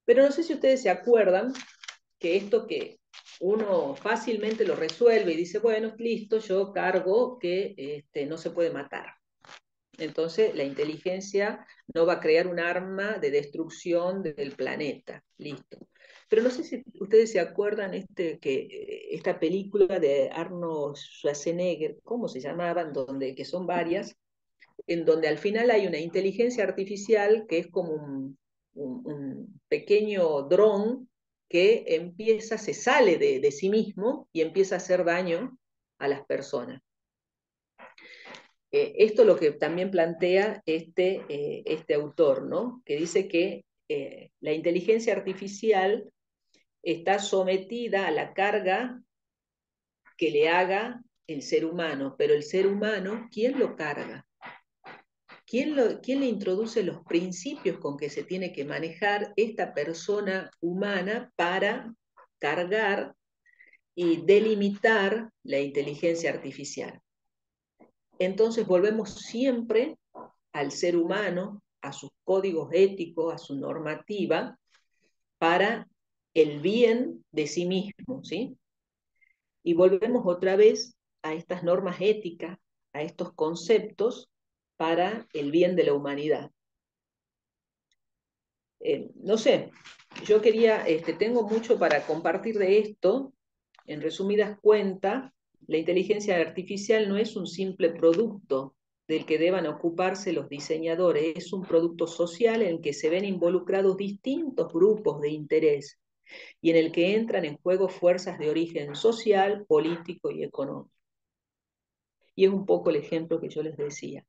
Pero no sé si ustedes se acuerdan que esto que uno fácilmente lo resuelve y dice, bueno, listo, yo cargo que no se puede matar. Entonces la inteligencia no va a crear un arma de destrucción del planeta, listo. Pero no sé si ustedes se acuerdan esta película de Arnold Schwarzenegger, ¿cómo se llamaban? Que son varias, en donde al final hay una inteligencia artificial que es como un pequeño dron que se sale de sí mismo y empieza a hacer daño a las personas. Esto es lo que también plantea este autor, ¿no? Que dice que la inteligencia artificial está sometida a la carga que le haga el ser humano, pero el ser humano, ¿quién lo carga? ¿Quién le introduce los principios con que se tiene que manejar esta persona humana para cargar y delimitar la inteligencia artificial? Entonces volvemos siempre al ser humano, a sus códigos éticos, a su normativa, para el bien de sí mismo, ¿sí? Y volvemos otra vez a estas normas éticas, a estos conceptos, para el bien de la humanidad. No sé, yo tengo mucho para compartir de esto. En resumidas cuentas, la inteligencia artificial no es un simple producto del que deban ocuparse los diseñadores, es un producto social en el que se ven involucrados distintos grupos de interés y en el que entran en juego fuerzas de origen social, político y económico. Y es un poco el ejemplo que yo les decía.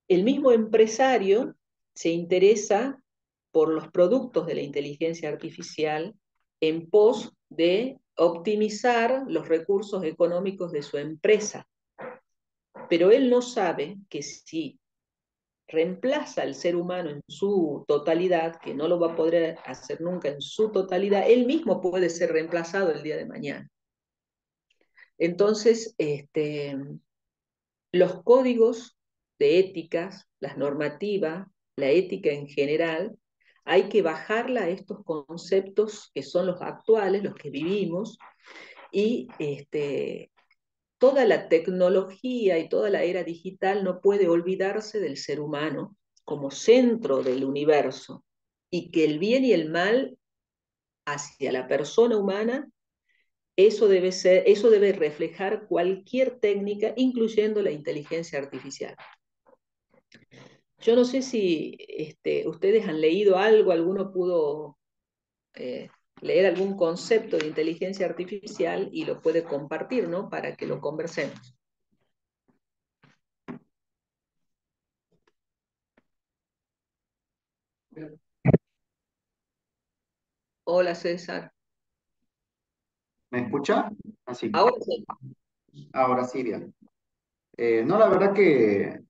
El mismo empresario se interesa por los productos de la inteligencia artificial en pos de optimizar los recursos económicos de su empresa. Pero él no sabe que si reemplaza al ser humano en su totalidad, que no lo va a poder hacer nunca en su totalidad, él mismo puede ser reemplazado el día de mañana. Entonces, los códigos de éticas, las normativas, la ética en general, hay que bajarla a estos conceptos que son los actuales, los que vivimos, y toda la tecnología y toda la era digital no puede olvidarse del ser humano como centro del universo, y que el bien y el mal hacia la persona humana, eso debe reflejar cualquier técnica, incluyendo la inteligencia artificial. Yo no sé si ustedes han leído algo, alguno pudo leer algún concepto de inteligencia artificial y lo puede compartir, ¿no? Para que lo conversemos. Hola, César. ¿Me escucha? Así. Ahora sí. Ahora sí, bien. No, la verdad que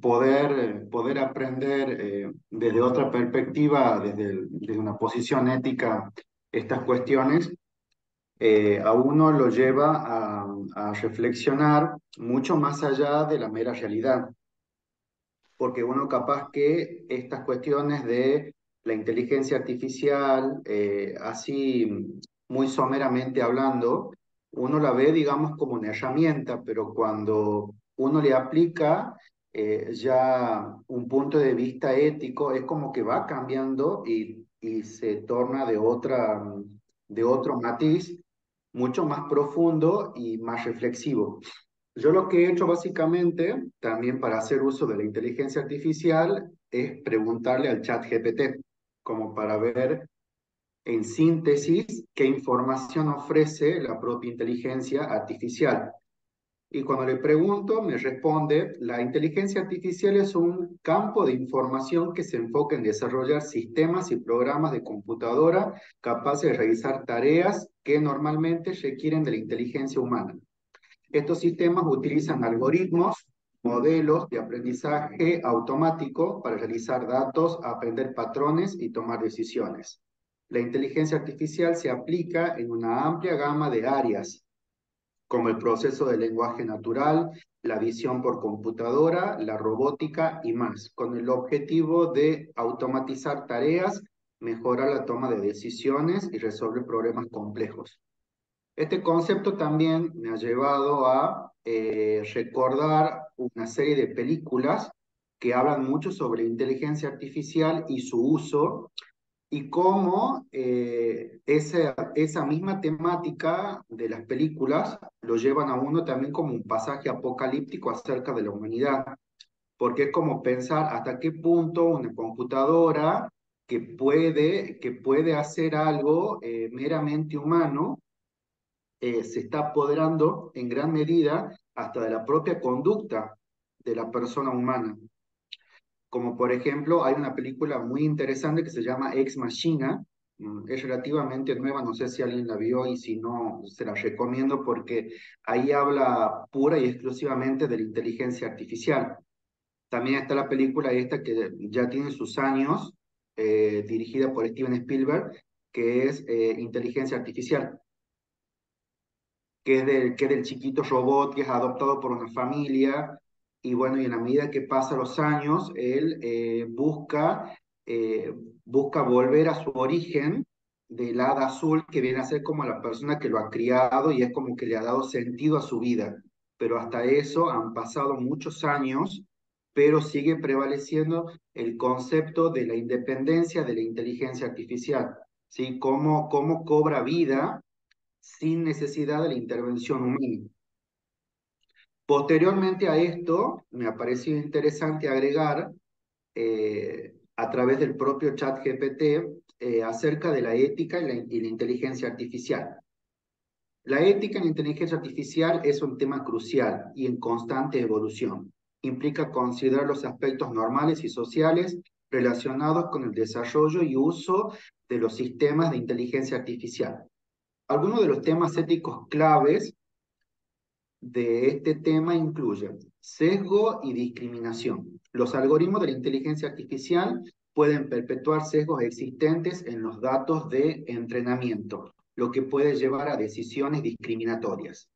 poder aprender desde otra perspectiva, desde una posición ética, estas cuestiones, a uno lo lleva a reflexionar mucho más allá de la mera realidad, porque uno capaz que estas cuestiones de la inteligencia artificial, así muy someramente hablando, uno la ve, digamos, como una herramienta, pero cuando uno le aplica ya un punto de vista ético, es como que va cambiando y se torna de otro matiz mucho más profundo y más reflexivo. Yo lo que he hecho básicamente, también para hacer uso de la inteligencia artificial, es preguntarle al chat GPT, como para ver en síntesis qué información ofrece la propia inteligencia artificial. Y cuando le pregunto, me responde, la inteligencia artificial es un campo de información que se enfoca en desarrollar sistemas y programas de computadora capaces de realizar tareas que normalmente requieren de la inteligencia humana. Estos sistemas utilizan algoritmos, modelos de aprendizaje automático para realizar datos, aprender patrones y tomar decisiones. La inteligencia artificial se aplica en una amplia gama de áreas, como el proceso de lenguaje natural, la visión por computadora, la robótica y más, con el objetivo de automatizar tareas, mejorar la toma de decisiones y resolver problemas complejos. Este concepto también me ha llevado a recordar una serie de películas que hablan mucho sobre inteligencia artificial y su uso y cómo esa misma temática de las películas lo llevan a uno también como un pasaje apocalíptico acerca de la humanidad, porque es como pensar hasta qué punto una computadora que puede hacer algo meramente humano se está apoderando en gran medida hasta de la propia conducta de la persona humana. Como por ejemplo, hay una película muy interesante que se llama Ex Machina, es relativamente nueva, no sé si alguien la vio y si no, se la recomiendo porque ahí habla pura y exclusivamente de la inteligencia artificial. También está la película esta que ya tiene sus años, dirigida por Steven Spielberg, que es Inteligencia Artificial, que es del chiquito robot que es adoptado por una familia, y bueno, y en la medida que pasan los años, él eh, busca volver a su origen del hada azul, que viene a ser como la persona que lo ha criado y es como que le ha dado sentido a su vida. Pero hasta eso han pasado muchos años, pero sigue prevaleciendo el concepto de la independencia de la inteligencia artificial, ¿sí? Cómo cobra vida sin necesidad de la intervención humana. Posteriormente a esto, me ha parecido interesante agregar, a través del propio chat GPT, acerca de la ética y la inteligencia artificial. La ética en la inteligencia artificial es un tema crucial y en constante evolución. Implica considerar los aspectos normales y sociales relacionados con el desarrollo y uso de los sistemas de inteligencia artificial. Algunos de los temas éticos claves de este tema incluyen sesgo y discriminación. Los algoritmos de la inteligencia artificial pueden perpetuar sesgos existentes en los datos de entrenamiento, lo que puede llevar a decisiones discriminatorias.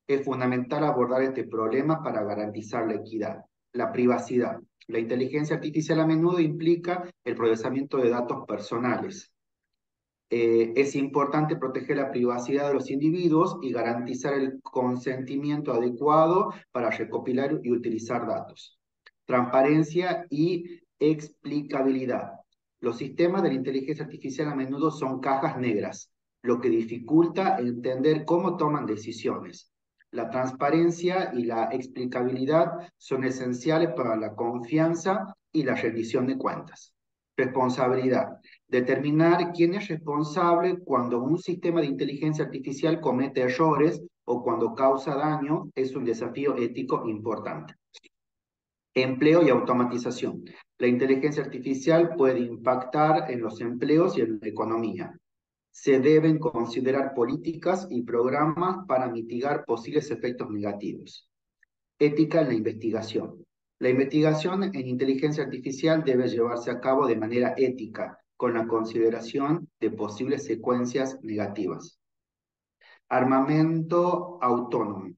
Es fundamental abordar este problema para garantizar la equidad, la privacidad. La inteligencia artificial a menudo implica el procesamiento de datos personales. Es importante proteger la privacidad de los individuos y garantizar el consentimiento adecuado para recopilar y utilizar datos. Transparencia y explicabilidad. Los sistemas de la inteligencia artificial a menudo son cajas negras, lo que dificulta entender cómo toman decisiones. La transparencia y la explicabilidad son esenciales para la confianza y la rendición de cuentas. Responsabilidad. Determinar quién es responsable cuando un sistema de inteligencia artificial comete errores o cuando causa daño es un desafío ético importante. Empleo y automatización. La inteligencia artificial puede impactar en los empleos y en la economía. Se deben considerar políticas y programas para mitigar posibles efectos negativos. Ética en la investigación. La investigación en inteligencia artificial debe llevarse a cabo de manera ética, con la consideración de posibles secuencias negativas. Armamento autónomo.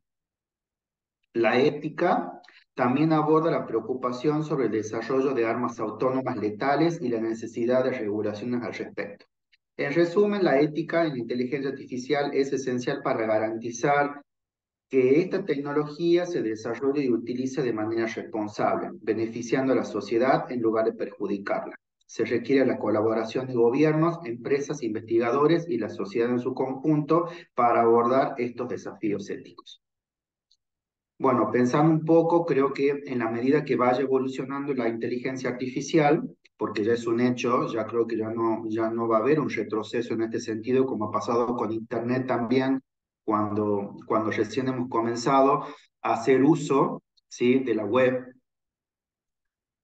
La ética también aborda la preocupación sobre el desarrollo de armas autónomas letales y la necesidad de regulaciones al respecto. En resumen, la ética en inteligencia artificial es esencial para garantizar que esta tecnología se desarrolle y utilice de manera responsable, beneficiando a la sociedad en lugar de perjudicarla. Se requiere la colaboración de gobiernos, empresas, investigadores y la sociedad en su conjunto para abordar estos desafíos éticos. Bueno, pensando un poco, creo que en la medida que vaya evolucionando la inteligencia artificial, porque ya es un hecho, ya creo que ya no va a haber un retroceso en este sentido, como ha pasado con Internet también, cuando recién hemos comenzado a hacer uso, ¿sí?, de la web.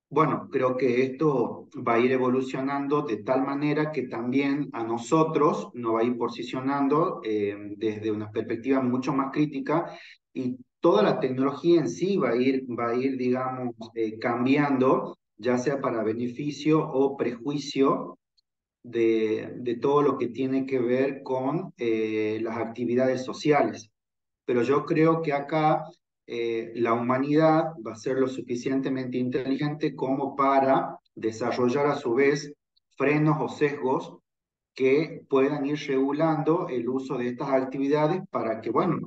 Bueno, creo que esto va a ir evolucionando de tal manera que también a nosotros nos va a ir posicionando desde una perspectiva mucho más crítica y toda la tecnología en sí va a ir digamos, cambiando, ya sea para beneficio o prejuicio de todo lo que tiene que ver con las actividades sociales. Pero yo creo que acá la humanidad va a ser lo suficientemente inteligente como para desarrollar a su vez frenos o sesgos que puedan ir regulando el uso de estas actividades para que, bueno,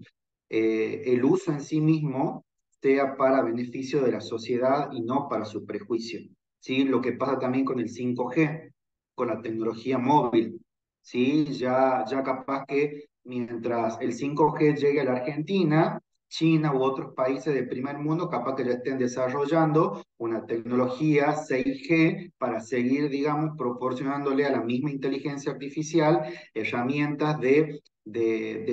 el uso en sí mismo sea para beneficio de la sociedad y no para su prejuicio. ¿Sí? Lo que pasa también con el 5G, con la tecnología móvil. ¿Sí? Ya capaz que mientras el 5G llegue a la Argentina, China u otros países del primer mundo capaz que ya estén desarrollando una tecnología 6G para seguir, digamos, proporcionándole a la misma inteligencia artificial herramientas de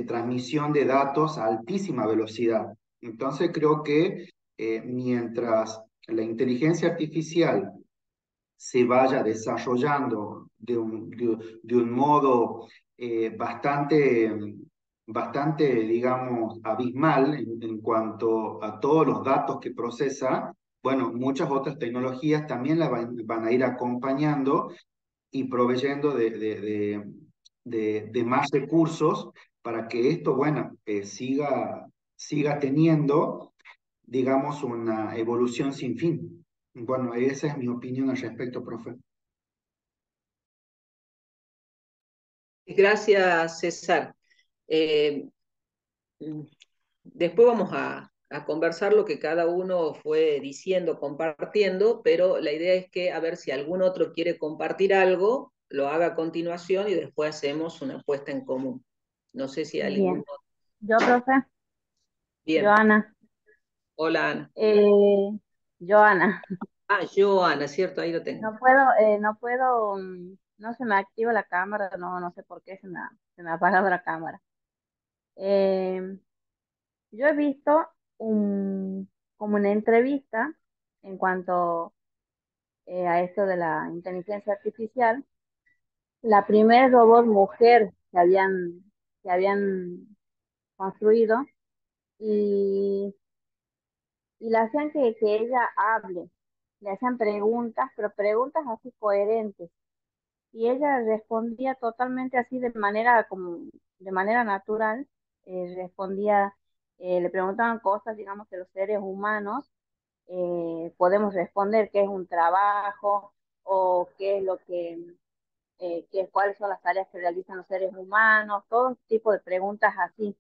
transmisión de datos a altísima velocidad. Entonces creo que mientras la inteligencia artificial se vaya desarrollando de un modo bastante, digamos, abismal en cuanto a todos los datos que procesa, bueno, muchas otras tecnologías también van a ir acompañando y proveyendo de más recursos para que esto, bueno, siga teniendo, digamos, una evolución sin fin. Bueno, esa es mi opinión al respecto, profe. Gracias, César. Eh, Después vamos a conversar lo que cada uno fue diciendo, compartiendo, pero la idea es que a ver si algún otro quiere compartir algo, lo haga a continuación y después hacemos una puesta en común. No sé si hay alguno. Bien, yo, profe, Bien. Joana, Hola, Ana. Joana, Ah, Joana, cierto, ahí lo tengo. no se me activa la cámara, no sé por qué se me ha apagado la cámara. Eh, yo he visto como una entrevista en cuanto a esto de la inteligencia artificial, la primer robot mujer que habían construido y le hacían que ella hable, le hacían preguntas, pero preguntas así coherentes. Y ella respondía totalmente así de manera natural, respondía, le preguntaban cosas, digamos, que los seres humanos podemos responder, qué es un trabajo o qué es cuáles son las tareas que realizan los seres humanos, todo tipo de preguntas así.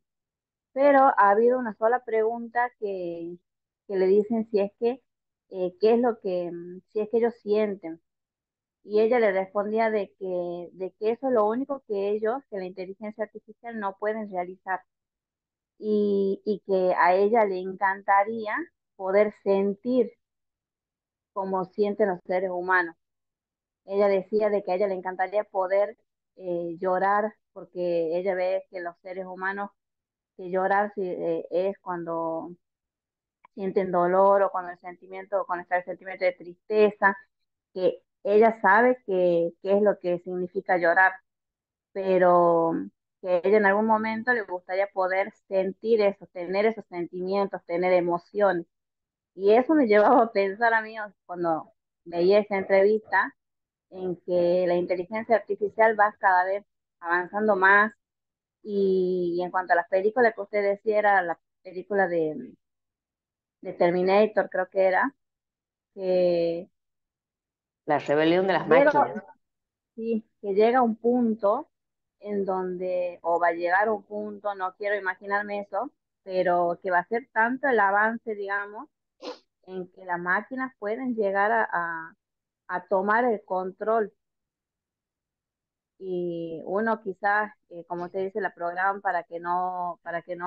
Pero ha habido una sola pregunta que le dicen si es qué es si es que ellos sienten. Y ella le respondía de que eso es lo único que la inteligencia artificial no pueden realizar. Y que a ella le encantaría poder sentir como sienten los seres humanos. ella decía de que a ella le encantaría poder llorar, porque ella ve que los seres humanos, que llorar es cuando sienten dolor o cuando cuando está el sentimiento de tristeza, que ella sabe qué es lo que significa llorar, pero que ella en algún momento le gustaría poder sentir eso, tener esos sentimientos, tener emociones. Y eso me llevaba a pensar a mí cuando veía esa entrevista, en que la inteligencia artificial va cada vez avanzando más. Y en cuanto a las películas que usted decía, era la película de Terminator, creo que era, que La rebelión de las máquinas. llega, sí, que llega un punto en donde, o va a llegar un punto, no quiero imaginarme eso, pero que va a ser tanto el avance, digamos, en que las máquinas pueden llegar a tomar el control, y uno quizás, como usted dice, la programan para que no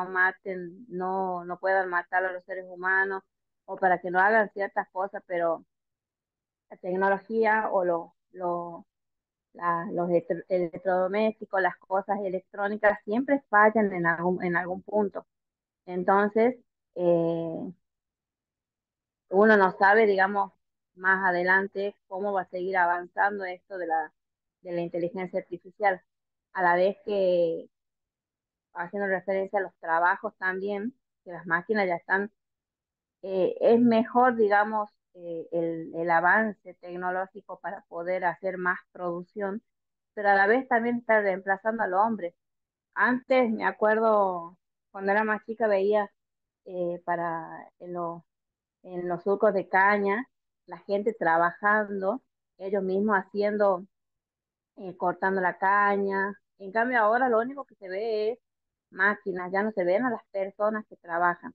maten, no puedan matar a los seres humanos, o para que no hagan ciertas cosas, pero la tecnología o los electrodomésticos, las cosas electrónicas siempre fallan en algún punto. Entonces, uno no sabe, digamos, más adelante cómo va a seguir avanzando esto de la inteligencia artificial, a la vez que haciendo referencia a los trabajos también, que las máquinas ya están, es mejor, digamos, el avance tecnológico para poder hacer más producción, pero a la vez también está reemplazando al hombre. Antes, me acuerdo, cuando era más chica, veía en los surcos de caña, la gente trabajando, ellos mismos haciendo, cortando la caña. En cambio, ahora lo único que se ve es máquinas, ya no se ven a las personas que trabajan.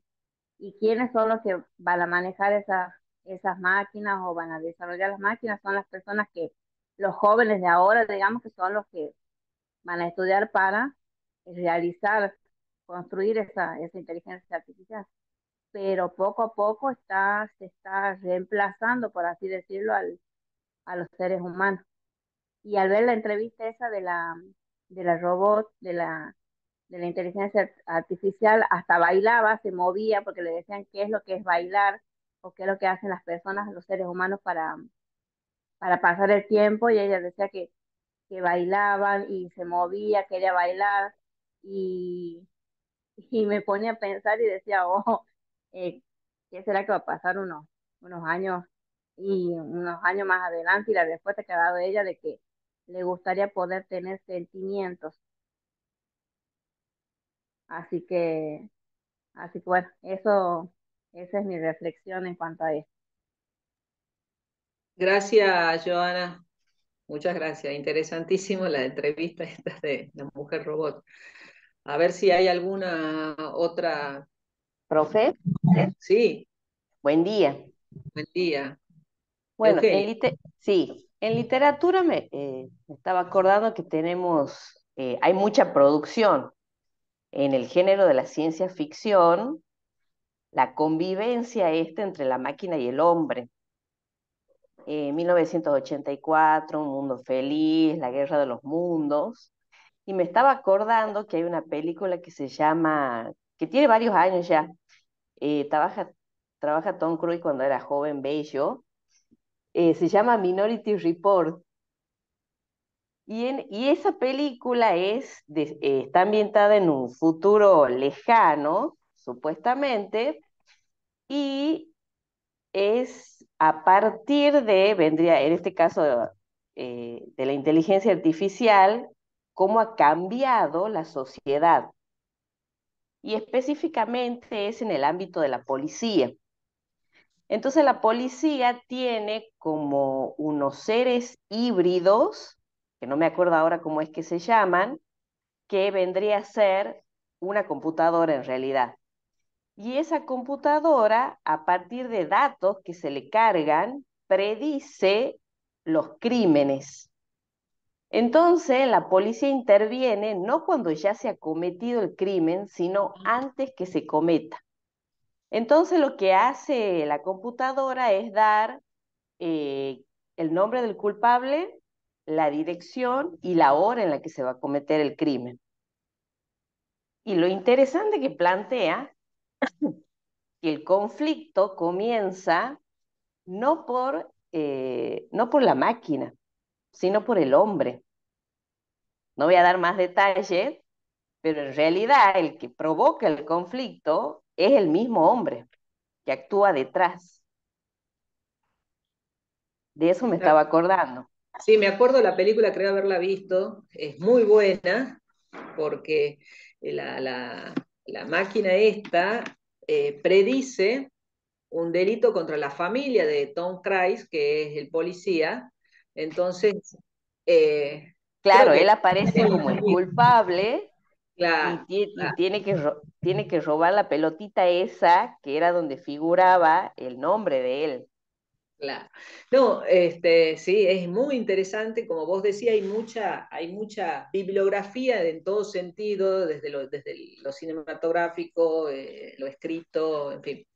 ¿Y quiénes son los que van a manejar esas máquinas o van a desarrollar las máquinas? Son las personas que, los jóvenes de ahora, digamos, que son los que van a estudiar para realizar, construir esa inteligencia artificial. Pero poco a poco se está reemplazando, por así decirlo, a los seres humanos. Y al ver la entrevista esa de la robot, de la inteligencia artificial, hasta bailaba, se movía, porque le decían qué es lo que es bailar o qué es lo que hacen las personas, los seres humanos, para pasar el tiempo, y ella decía que bailaban y se movía, quería bailar, y, y me ponía a pensar y decía, oh, eh, ¿qué será que va a pasar unos años y unos años más adelante? Y la respuesta que ha dado ella de que le gustaría poder tener sentimientos. Así que, así que bueno, esa es mi reflexión en cuanto a esto. Gracias, Joana. Muchas gracias. Interesantísimo la entrevista esta de la mujer robot. A ver si hay alguna otra. Profe, Sí, buen día. buen día. Bueno, Eugenia. sí, en literatura me estaba acordando que hay mucha producción en el género de la ciencia ficción, la convivencia entre la máquina y el hombre. 1984, Un Mundo Feliz, La Guerra de los Mundos, y me estaba acordando que hay una película que tiene varios años ya, eh, trabaja, trabaja Tom Cruise cuando era joven, bello, se llama Minority Report. Y esa película está ambientada en un futuro lejano, supuestamente, y es a partir en este caso, de la inteligencia artificial, cómo ha cambiado la sociedad. Y específicamente es en el ámbito de la policía. Entonces la policía tiene como unos seres híbridos, que no me acuerdo ahora cómo es que se llaman, que vendría a ser una computadora en realidad. Y esa computadora, a partir de datos que se le cargan, predice los crímenes. Entonces, la policía interviene no cuando ya se ha cometido el crimen, sino antes que se cometa. Entonces, lo que hace la computadora es dar, el nombre del culpable, la dirección y la hora en la que se va a cometer el crimen. Y lo interesante que plantea que el conflicto comienza no por la máquina, sino por el hombre. No voy a dar más detalles, pero en realidad el que provoca el conflicto es el mismo hombre que actúa detrás. De eso me estaba acordando. Sí, me acuerdo la película, creo haberla visto, es muy buena porque la máquina esta predice un delito contra la familia de Tom Cruise, que es el policía. Entonces, creo Claro, que... él aparece como el culpable Claro, y tiene que robar la pelotita esa que era donde figuraba el nombre de él. claro. No, sí, es muy interesante, como vos decías, hay mucha bibliografía en todo sentido, desde lo cinematográfico, lo escrito, en fin.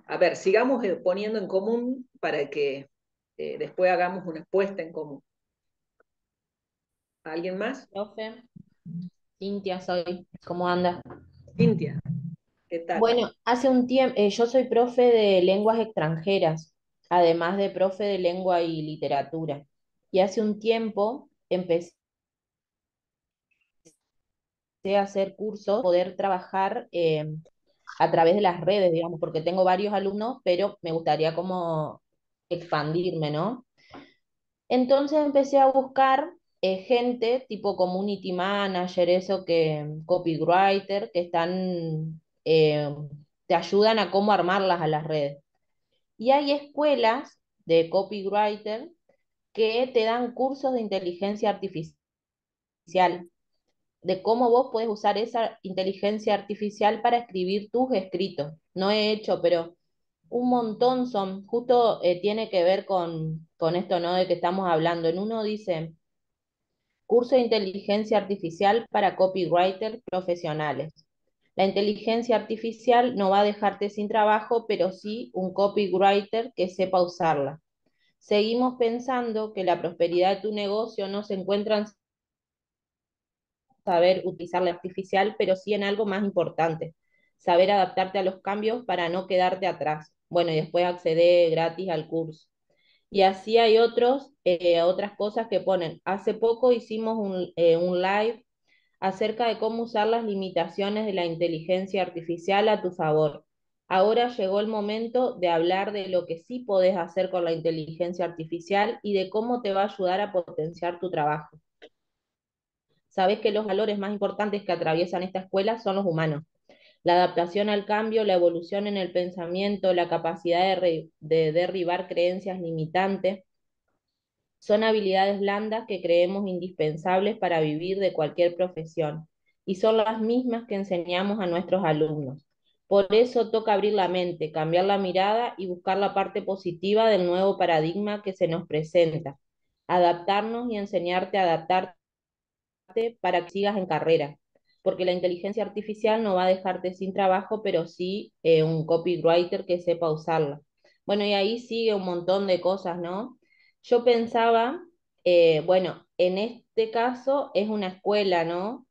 A ver, sigamos poniendo en común para que después hagamos una expuesta en común. ¿Alguien más? Profe, Cintia soy. ¿Cómo anda? Cintia, ¿qué tal? Bueno, hace un tiempo, yo soy profe de lenguas extranjeras, además de profe de lengua y literatura. Y hace un tiempo empecé a hacer cursos, poder trabajar a través de las redes, digamos, porque tengo varios alumnos, pero me gustaría como expandirme, ¿no? Entonces empecé a buscar gente tipo community manager, eso que copywriter, que están, te ayudan a cómo armarlas a las redes. Y hay escuelas de copywriter que te dan cursos de inteligencia artificial, de cómo vos puedes usar esa inteligencia artificial para escribir tus escritos. No he hecho, pero un montón son, justo tiene que ver con esto, ¿no? De que estamos hablando. En uno dice, curso de inteligencia artificial para copywriters profesionales. La inteligencia artificial no va a dejarte sin trabajo, pero sí un copywriter que sepa usarla. Seguimos pensando que la prosperidad de tu negocio no se encuentra en saber utilizar la artificial, pero sí en algo más importante, saber adaptarte a los cambios para no quedarte atrás. Bueno, y después acceder gratis al curso. Y así hay otras cosas que ponen. Hace poco hicimos un live acerca de cómo usar las limitaciones de la inteligencia artificial a tu favor. Ahora llegó el momento de hablar de lo que sí podés hacer con la inteligencia artificial y de cómo te va a ayudar a potenciar tu trabajo. Sabes que los valores más importantes que atraviesan esta escuela son los humanos. La adaptación al cambio, la evolución en el pensamiento, la capacidad de derribar creencias limitantes, son habilidades blandas que creemos indispensables para vivir de cualquier profesión y son las mismas que enseñamos a nuestros alumnos. Por eso toca abrir la mente, cambiar la mirada y buscar la parte positiva del nuevo paradigma que se nos presenta. Adaptarnos y enseñarte a adaptarte para que sigas en carrera, porque la inteligencia artificial no va a dejarte sin trabajo, pero sí un copywriter que sepa usarla. Bueno, y ahí sigue un montón de cosas, ¿no? Yo pensaba, bueno, en este caso es una escuela, ¿no?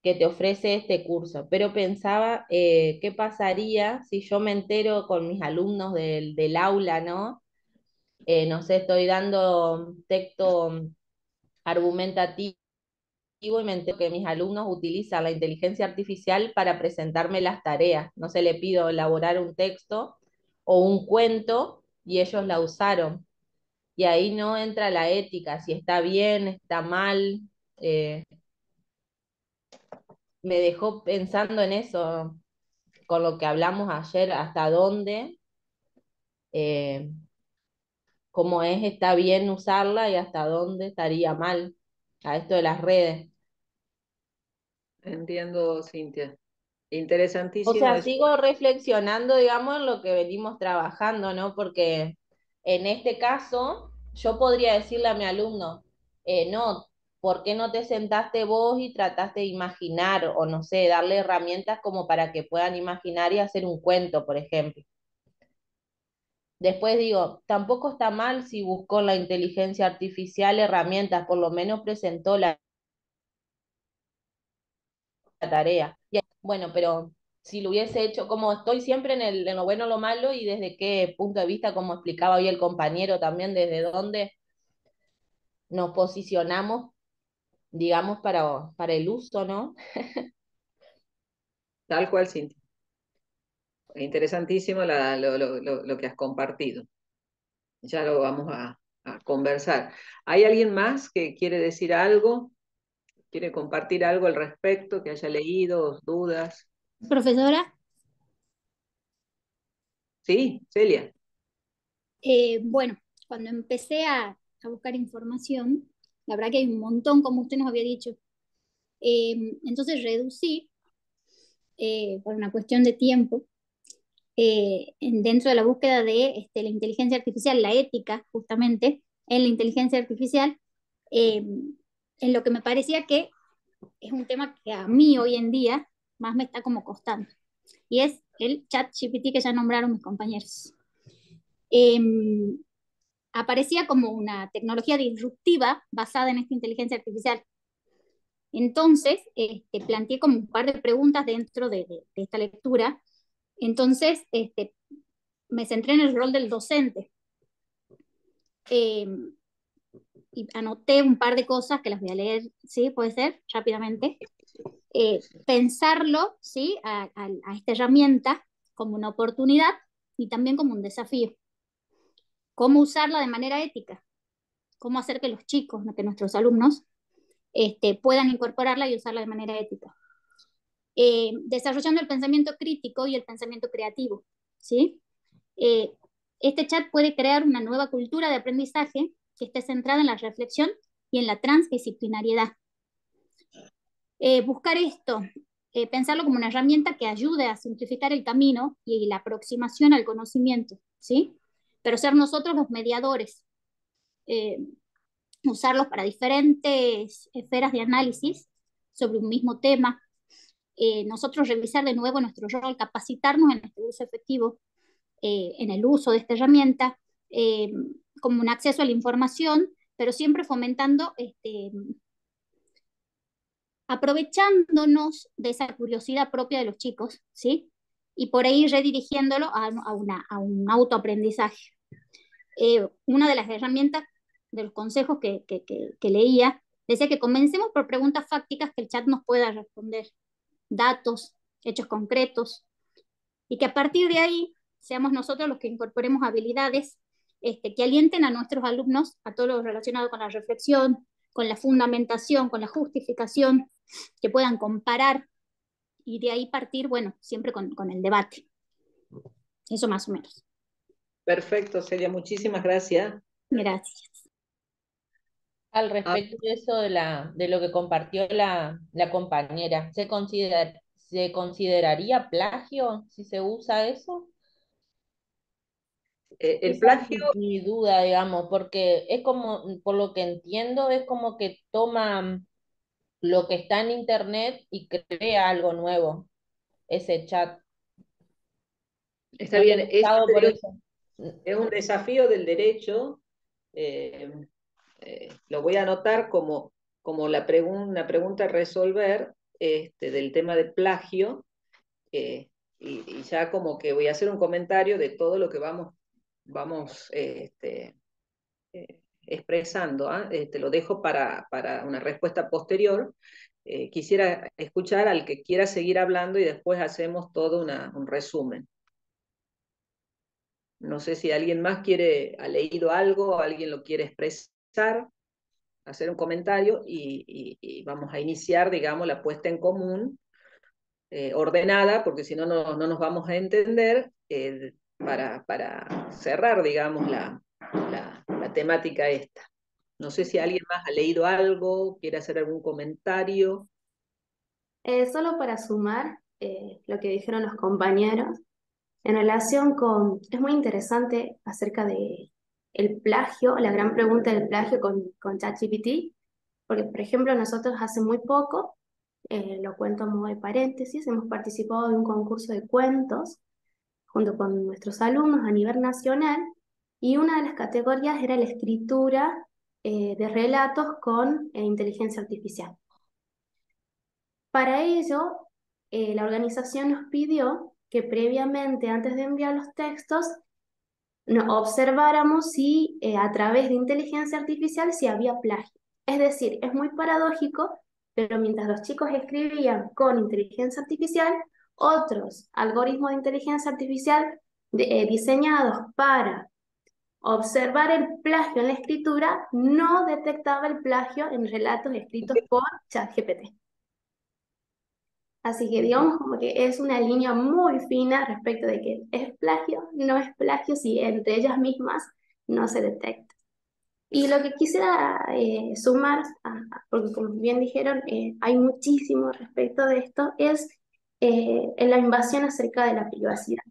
Que te ofrece este curso, pero pensaba, ¿qué pasaría si yo me entero con mis alumnos del aula, ¿no? No sé, estoy dando texto argumentativo y me entero que mis alumnos utilizan la inteligencia artificial para presentarme las tareas. No se le pido elaborar un texto o un cuento y ellos la usaron. Y ahí no entra la ética, si está bien, está mal. eh, Me dejó pensando en eso, con lo que hablamos ayer, hasta dónde, eh, cómo es, está bien usarla y hasta dónde estaría mal a esto de las redes. Entiendo, Cintia. O Interesantísimo sea, eso. sigo reflexionando, digamos, en lo que venimos trabajando, ¿no? Porque en este caso, yo podría decirle a mi alumno, no, ¿por qué no te sentaste vos y trataste de imaginar, o no sé, darle herramientas como para que puedan imaginar y hacer un cuento, por ejemplo? Después digo, tampoco está mal si buscó en la inteligencia artificial herramientas, por lo menos presentó la tarea. Bueno, pero si lo hubiese hecho, como estoy siempre en lo bueno, lo malo, y desde qué punto de vista, como explicaba hoy el compañero también, desde dónde nos posicionamos, digamos, para el uso, ¿no? Tal cual, Cintia. Interesantísimo lo que has compartido. Ya lo vamos a conversar. ¿Hay alguien más que quiere decir algo? ¿Quiere compartir algo al respecto, que haya leído, dudas? Profesora, Sí, Celia. bueno, cuando empecé a buscar información, la verdad que hay un montón, como usted nos había dicho. Entonces reducí, por una cuestión de tiempo, dentro de la búsqueda de la inteligencia artificial, la ética, justamente, en la inteligencia artificial, eh, en lo que me parecía que es un tema que a mí hoy en día más me está como costando, y es el chat GPT que ya nombraron mis compañeros. Eh, Aparecía como una tecnología disruptiva basada en esta inteligencia artificial. Entonces, planteé como un par de preguntas dentro de esta lectura. Entonces, me centré en el rol del docente. Eh, y anoté un par de cosas que las voy a leer, ¿sí? Puede ser, rápidamente. Pensarlo, ¿sí? A esta herramienta como una oportunidad y también como un desafío. Cómo usarla de manera ética, cómo hacer que los chicos, que nuestros alumnos, puedan incorporarla y usarla de manera ética. Desarrollando el pensamiento crítico y el pensamiento creativo, ¿sí? Este chat puede crear una nueva cultura de aprendizaje que esté centrada en la reflexión y en la transdisciplinariedad. Buscar esto, pensarlo como una herramienta que ayude a simplificar el camino y la aproximación al conocimiento, ¿sí? Pero ser nosotros los mediadores, usarlos para diferentes esferas de análisis sobre un mismo tema, nosotros revisar de nuevo nuestro rol, capacitarnos en nuestro uso efectivo, en el uso de esta herramienta, como un acceso a la información, pero siempre fomentando, aprovechándonos de esa curiosidad propia de los chicos, ¿sí? Y por ahí redirigiéndolo a un autoaprendizaje. Una de las herramientas, de los consejos que leía, decía que comencemos por preguntas fácticas que el chat nos pueda responder, datos, hechos concretos, y que a partir de ahí seamos nosotros los que incorporemos habilidades que alienten a nuestros alumnos a todo lo relacionado con la reflexión, con la fundamentación, con la justificación, que puedan comparar y de ahí partir, bueno, siempre con el debate. Eso más o menos. Perfecto, Celia, muchísimas gracias. Gracias. Al respecto de eso de lo que compartió la compañera, ¿se consideraría plagio si se usa eso? El Esa es plagio, mi duda, digamos, porque es como, por lo que entiendo, es como que toma lo que está en internet y crea algo nuevo, ese chat. está No lo bien, he usado por eso. es un desafío del derecho. Lo voy a anotar como una pregunta a resolver del tema de plagio, y ya como que voy a hacer un comentario de todo lo que vamos expresando. Lo dejo para una respuesta posterior. Quisiera escuchar al que quiera seguir hablando y después hacemos todo un resumen. No sé si alguien más ha leído algo, alguien lo quiere expresar, hacer un comentario y vamos a iniciar, digamos, la puesta en común ordenada, porque si no, no nos vamos a entender, para cerrar, digamos, la temática esta. No sé si alguien más ha leído algo, quiere hacer algún comentario. Solo para sumar lo que dijeron los compañeros, en relación con, es muy interesante acerca de el plagio, la gran pregunta del plagio con ChatGPT, porque por ejemplo nosotros hace muy poco, lo cuento a modo de paréntesis, hemos participado de un concurso de cuentos junto con nuestros alumnos a nivel nacional, y una de las categorías era la escritura de relatos con inteligencia artificial. Para ello, la organización nos pidió que previamente, antes de enviar los textos, observáramos si a través de inteligencia artificial si había plagio. Es decir, es muy paradójico, pero mientras los chicos escribían con inteligencia artificial, otros algoritmos de inteligencia artificial diseñados para observar el plagio en la escritura no detectaba el plagio en relatos escritos por ChatGPT. Así que digamos como que es una línea muy fina respecto de que es plagio, no es plagio si entre ellas mismas no se detecta. Y lo que quisiera sumar, porque como bien dijeron, hay muchísimo respecto de esto, es en la invasión acerca de la privacidad.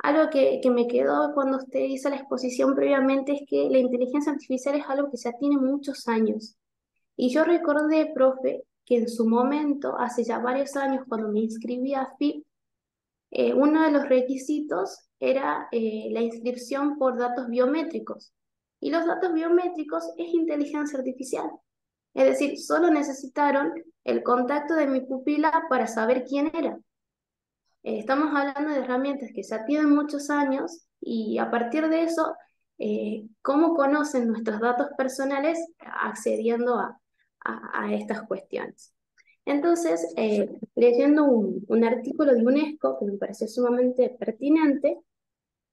Algo que me quedó cuando usted hizo la exposición previamente es que la inteligencia artificial es algo que ya tiene muchos años. Y yo recordé, profe, que en su momento, hace ya varios años, cuando me inscribí a FIP, uno de los requisitos era la inscripción por datos biométricos. Y los datos biométricos es inteligencia artificial. Es decir, solo necesitaron el contacto de mi pupila para saber quién era. Estamos hablando de herramientas que ya tienen muchos años y a partir de eso, ¿cómo conocen nuestros datos personales accediendo a estas cuestiones? Entonces, leyendo un artículo de UNESCO que me pareció sumamente pertinente,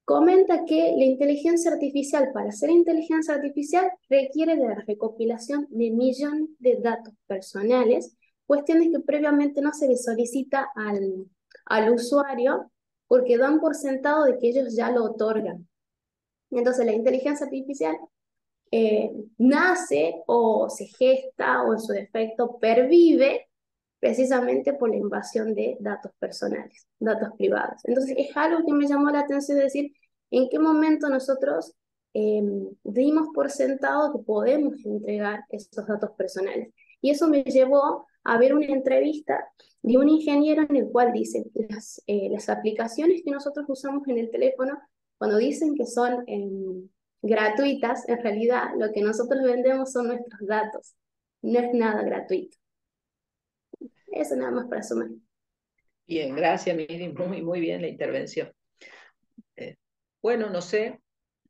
comenta que la inteligencia artificial, para ser inteligencia artificial, requiere de la recopilación de millones de datos personales, cuestiones que previamente no se le solicita al usuario porque dan por sentado de que ellos ya lo otorgan. Entonces, la inteligencia artificial nace o se gesta o en su defecto pervive precisamente por la invasión de datos personales, datos privados. Entonces es algo que me llamó la atención decir en qué momento nosotros dimos por sentado que podemos entregar esos datos personales. Y eso me llevó a ver una entrevista de un ingeniero en el cual dice las aplicaciones que nosotros usamos en el teléfono, cuando dicen que son gratuitas, en realidad lo que nosotros vendemos son nuestros datos, no es nada gratuito. Eso nada más para sumar. Bien, gracias, Miri, muy bien la intervención. Bueno, no sé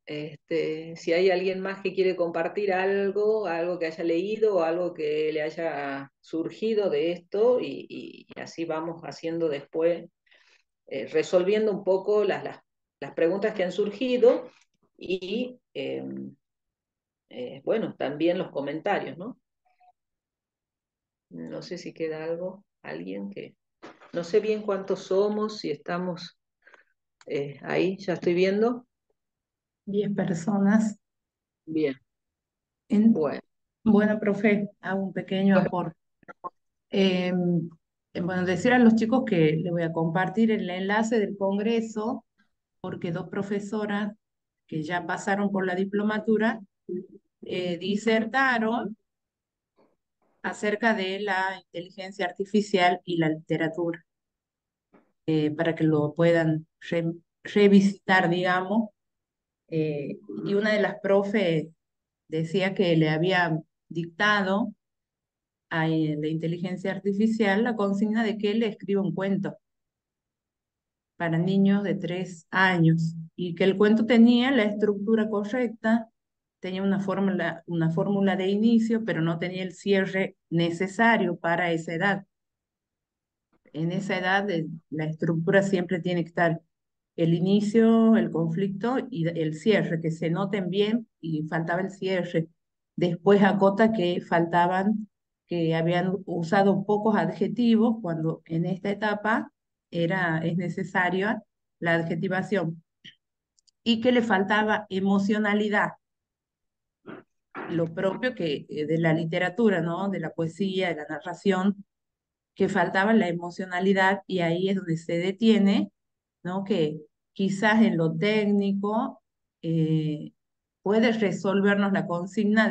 si hay alguien más que quiere compartir algo que haya leído o algo que le haya surgido de esto y así vamos haciendo después, resolviendo un poco las preguntas que han surgido y, bueno, también los comentarios, ¿no? No sé si queda alguien que... No sé bien cuántos somos, si estamos ahí, ya estoy viendo. 10 personas. Bien, Bueno. Bueno, profe, hago un pequeño bueno, aporte. Bueno, decir a los chicos que les voy a compartir el enlace del Congreso, porque dos profesoras que ya pasaron por la diplomatura disertaron acerca de la inteligencia artificial y la literatura, para que lo puedan revisitar, digamos. Y una de las profes decía que le había dictado a la inteligencia artificial la consigna de que le escriba un cuento para niños de 3 años y que el cuento tenía la estructura correcta, tenía una fórmula de inicio, pero no tenía el cierre necesario para esa edad. En esa edad la estructura siempre tiene que estar el inicio, el conflicto y el cierre, que se noten bien y faltaba el cierre. Después acota que habían usado pocos adjetivos cuando en esta etapa es necesaria la adjetivación y que le faltaba emocionalidad, lo propio de la literatura, ¿no? De la poesía, de la narración, que faltaba la emocionalidad y ahí es donde se detiene, ¿no? Que quizás en lo técnico puede resolvernos la consigna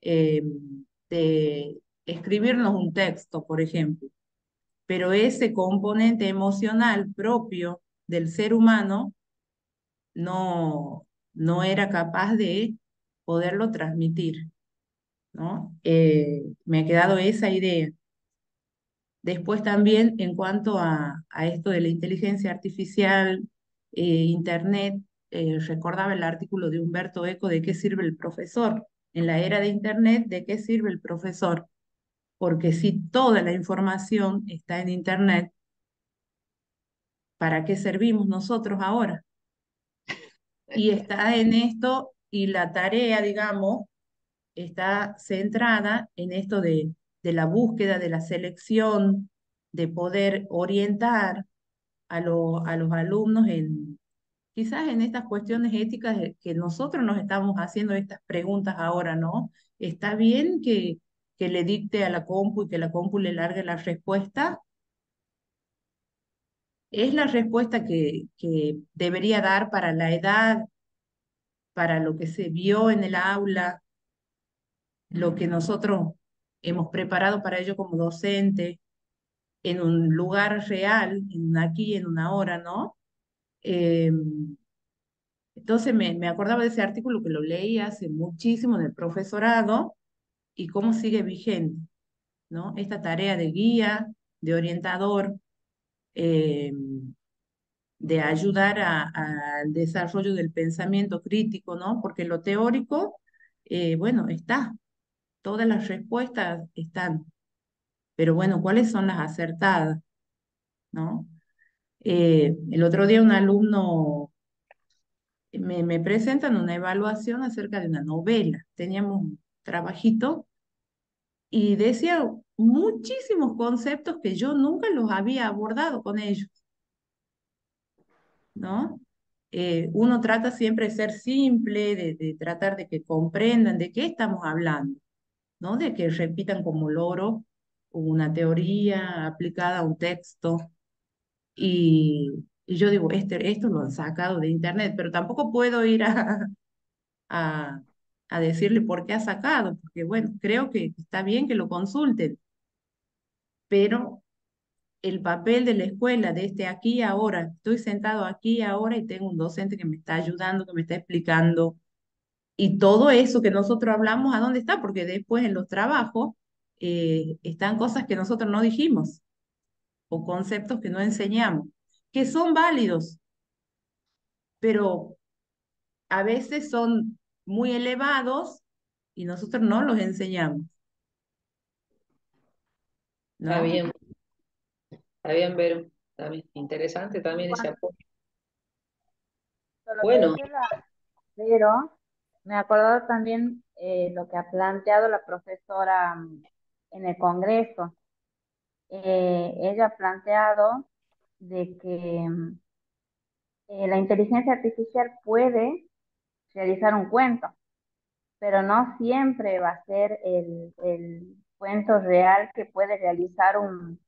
eh, de escribirnos un texto, por ejemplo, pero ese componente emocional propio del ser humano no era capaz de poderlo transmitir, ¿no? Me ha quedado esa idea. Después también en cuanto a esto de la inteligencia artificial, Internet, recordaba el artículo de Humberto Eco de qué sirve el profesor. En la era de Internet, ¿de qué sirve el profesor? Porque si toda la información está en Internet, ¿para qué servimos nosotros ahora? Y está en esto, y la tarea, digamos, está centrada en esto de la búsqueda, de la selección, de poder orientar a los alumnos en quizás en estas cuestiones éticas que nosotros nos estamos haciendo estas preguntas ahora, ¿no? ¿Está bien que le dicte a la compu y que la compu le largue la respuesta? ¿Es la respuesta que debería dar para la edad, para lo que se vio en el aula, lo que nosotros hemos preparado para ello como docente, en un lugar real, en un aquí, en una hora, ¿no? Eh, entonces me acordaba de ese artículo que lo leí hace muchísimo en el profesorado y cómo sigue vigente, ¿no? Esta tarea de guía, de orientador, eh, de ayudar al desarrollo del pensamiento crítico, ¿no? Porque lo teórico, bueno, está, todas las respuestas están, pero bueno, ¿cuáles son las acertadas, ¿no? El otro día un alumno me presentan una evaluación acerca de una novela. Teníamos un trabajito y decía muchísimos conceptos que yo nunca los había abordado con ellos, ¿no? Uno trata siempre de ser simple, de tratar de que comprendan de qué estamos hablando, ¿no? De que repitan como loro una teoría aplicada a un texto. Y yo digo, esto lo han sacado de internet, pero tampoco puedo ir a, a decirle por qué ha sacado, porque bueno, creo que está bien que lo consulten, pero el papel de la escuela, de este aquí y ahora, estoy sentado aquí y ahora y tengo un docente que me está ayudando, que me está explicando, y todo eso que nosotros hablamos, ¿a dónde está? Porque después en los trabajos están cosas que nosotros no dijimos o conceptos que no enseñamos, que son válidos, pero a veces son muy elevados y nosotros no los enseñamos, Está ¿no? bien, está bien, Vero. Está bien. Interesante En también ese cuanto apoyo. a lo que Bueno, decía pero me acordado también lo que ha planteado la profesora en el Congreso. Ella ha planteado de que la inteligencia artificial puede realizar un cuento, pero no siempre va a ser el cuento real que puede realizar un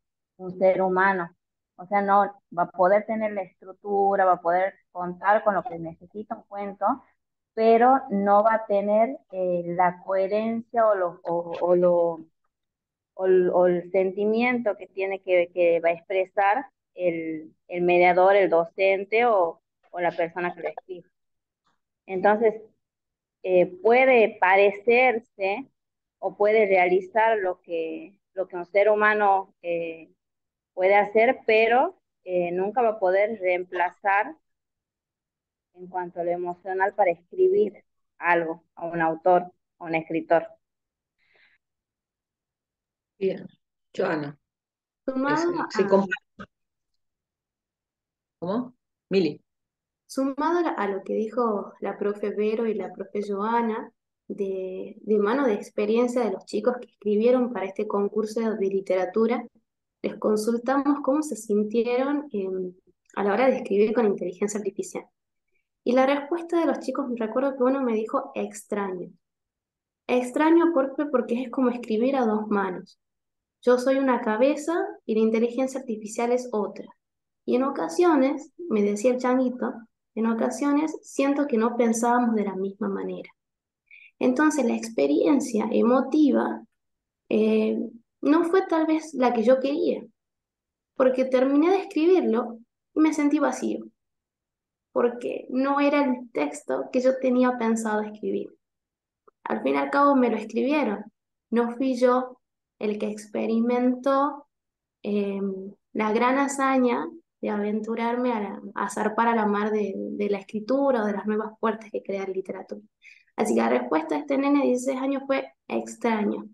ser humano. O sea, no va a poder tener la estructura, va a poder contar con lo que necesita un cuento, pero no va a tener la coherencia o el sentimiento que tiene que va a expresar el mediador, el docente o la persona que lo escribe. Entonces, puede parecerse o puede realizar lo que un ser humano puede hacer, pero nunca va a poder reemplazar en cuanto a lo emocional para escribir algo a un autor, a un escritor. bien. Joana, Sumado sí, ¿cómo? Mili. Sumado a lo que dijo la profe Vero y la profe Joana, de mano de experiencia de los chicos que escribieron para este concurso de literatura, les consultamos cómo se sintieron a la hora de escribir con inteligencia artificial. Y la respuesta de los chicos, me recuerdo que uno me dijo extraño. Extraño porque es como escribir a dos manos. Yo soy una cabeza y la inteligencia artificial es otra. Y en ocasiones, me decía el changuito, en ocasiones siento que no pensábamos de la misma manera. Entonces la experiencia emotiva no fue tal vez la que yo quería, porque terminé de escribirlo y me sentí vacío, porque no era el texto que yo tenía pensado escribir. Al fin y al cabo me lo escribieron. No fui yo el que experimentó eh, la gran hazaña de aventurarme a zarpar a la mar de la escritura o de las nuevas puertas que crea la literatura. Así que la respuesta de este nene de 16 años fue extraño,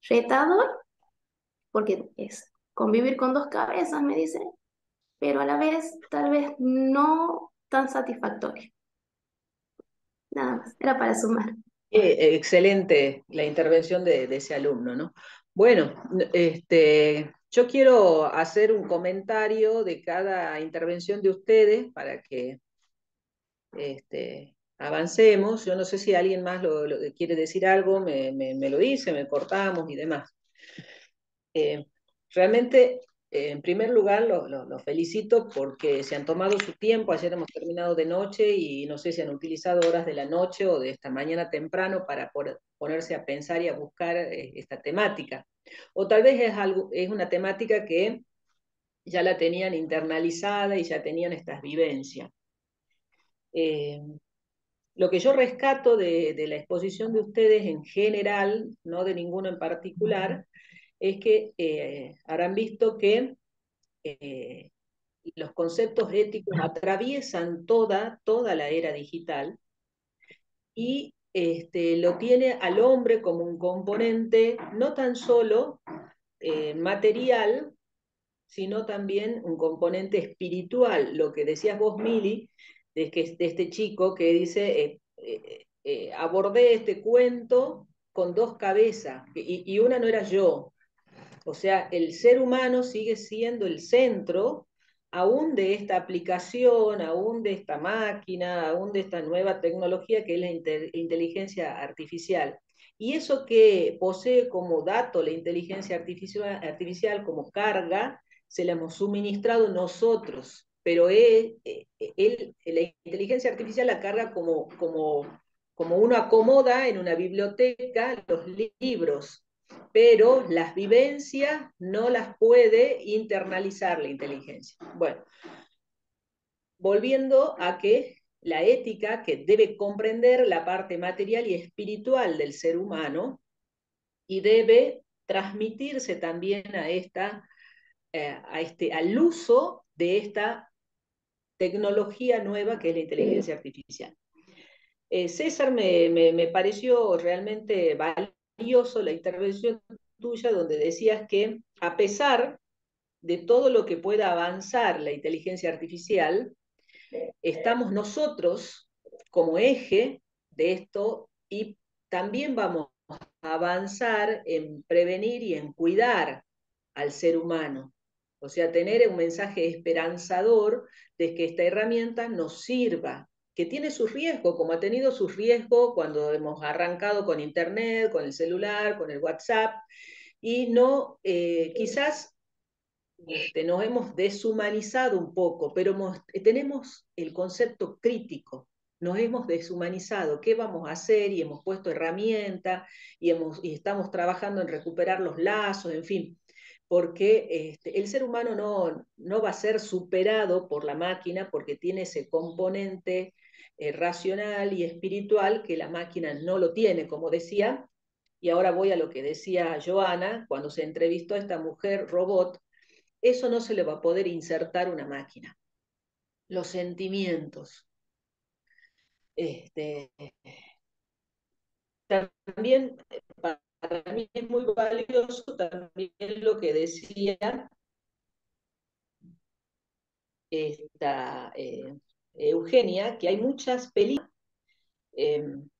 retador, porque es convivir con dos cabezas, me dice, pero a la vez tal vez no tan satisfactorio. Nada más, era para sumar. Excelente la intervención de ese alumno, ¿no? Bueno, yo quiero hacer un comentario de cada intervención de ustedes para que avancemos. Yo no sé si alguien más quiere decir algo, me lo dice, me cortamos y demás. Realmente, en primer lugar, los felicito porque se han tomado su tiempo. Ayer hemos terminado de noche y no sé si han utilizado horas de la noche o de esta mañana temprano para ponerse a pensar y a buscar esta temática. O tal vez es una temática que ya la tenían internalizada y ya tenían estas vivencias. Lo que yo rescato de la exposición de ustedes en general, no de ninguno en particular, es que habrán visto que los conceptos éticos atraviesan toda la era digital y lo tiene al hombre como un componente no tan solo material, sino también un componente espiritual. Lo que decías vos, Mili, de este chico que dice, abordé este cuento con dos cabezas, y una no era yo. O sea, el ser humano sigue siendo el centro aún de esta aplicación, aún de esta máquina, aún de esta nueva tecnología que es la inteligencia artificial. Y eso que posee como dato la inteligencia artificial como carga, se la hemos suministrado nosotros, pero la inteligencia artificial la carga como uno acomoda en una biblioteca los libros, pero las vivencias no las puede internalizar la inteligencia. Bueno, volviendo a que la ética, que debe comprender la parte material y espiritual del ser humano, y debe transmitirse también al uso de esta tecnología nueva que es la inteligencia artificial. César, me pareció realmente valioso la intervención tuya donde decías que a pesar de todo lo que pueda avanzar la inteligencia artificial, estamos nosotros como eje de esto y también vamos a avanzar en prevenir y en cuidar al ser humano. O sea, tener un mensaje esperanzador de que esta herramienta nos sirva, que tiene sus riesgos, como ha tenido sus riesgos cuando hemos arrancado con Internet, con el celular, con el WhatsApp, y no, quizás nos hemos deshumanizado un poco, pero tenemos el concepto crítico, nos hemos deshumanizado, ¿qué vamos a hacer? Y hemos puesto herramientas y estamos trabajando en recuperar los lazos, en fin, porque el ser humano no va a ser superado por la máquina porque tiene ese componente racional y espiritual que la máquina no lo tiene, como decía. Y ahora voy a lo que decía Joana cuando se entrevistó a esta mujer robot. Eso no se le va a poder insertar una máquina. Los sentimientos. También para mí es muy valioso también lo que decía esta Eugenia, que hay muchas películas,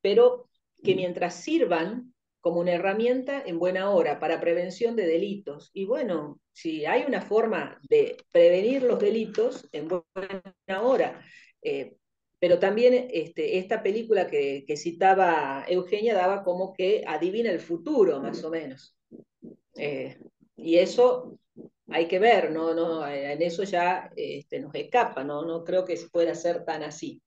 pero que mientras sirvan como una herramienta en buena hora para prevención de delitos. Y bueno, si hay una forma de prevenir los delitos en buena hora, pero también esta película que citaba Eugenia daba como que adivina el futuro, más o menos. Y eso hay que ver, no, en eso ya nos escapa, no creo que pueda ser tan así.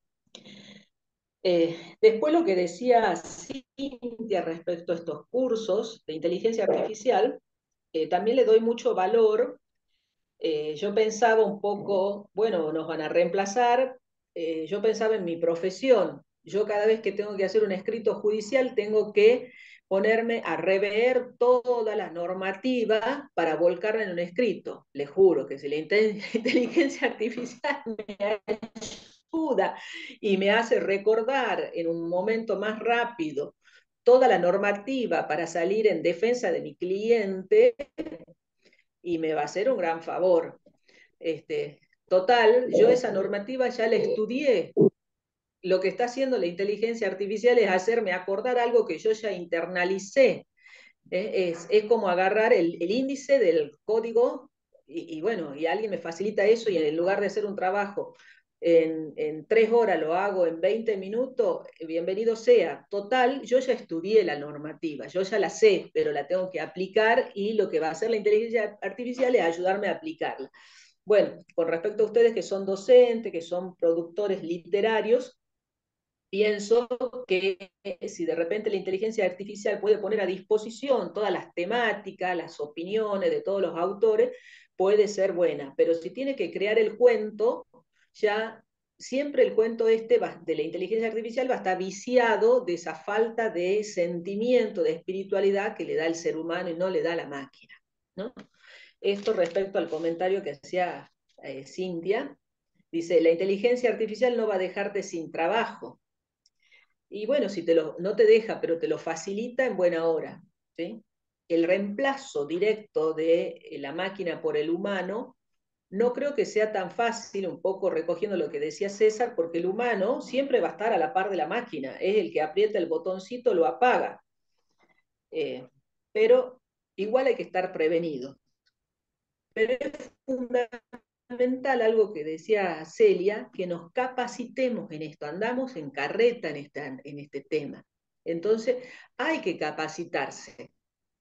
Después lo que decía Cintia respecto a estos cursos de inteligencia artificial, también le doy mucho valor yo pensaba un poco, bueno, nos van a reemplazar, yo pensaba en mi profesión. Yo cada vez que tengo que hacer un escrito judicial tengo que ponerme a rever toda la normativa para volcarla en un escrito. Le juro que si la inteligencia artificial me ayuda y me hace recordar en un momento más rápido toda la normativa para salir en defensa de mi cliente, y me va a hacer un gran favor. Total, yo esa normativa ya la estudié. Lo que está haciendo la inteligencia artificial es hacerme acordar algo que yo ya internalicé. Es como agarrar el índice del código y bueno, y alguien me facilita eso, y en lugar de hacer un trabajo en 3 horas lo hago en 20 minutos, bienvenido sea. Total, yo ya estudié la normativa, yo ya la sé, pero la tengo que aplicar, y lo que va a hacer la inteligencia artificial es ayudarme a aplicarla. Bueno, con respecto a ustedes que son docentes, que son productores literarios, pienso que si de repente la inteligencia artificial puede poner a disposición todas las temáticas, las opiniones de todos los autores, puede ser buena, pero si tiene que crear el cuento, ya siempre el cuento de la inteligencia artificial va a estar viciado de esa falta de sentimiento, de espiritualidad que le da el ser humano y no le da la máquina, ¿no? Esto respecto al comentario que hacía Cintia, dice, la inteligencia artificial no va a dejarte sin trabajo. Y bueno, si no te deja, pero te lo facilita en buena hora, ¿sí? El reemplazo directo de la máquina por el humano no creo que sea tan fácil, un poco recogiendo lo que decía César, porque el humano siempre va a estar a la par de la máquina, es el que aprieta el botoncito, lo apaga. Pero igual hay que estar prevenido. Pero es fundamental algo que decía Celia, que nos capacitemos en esto, andamos en carreta en este tema. Entonces hay que capacitarse,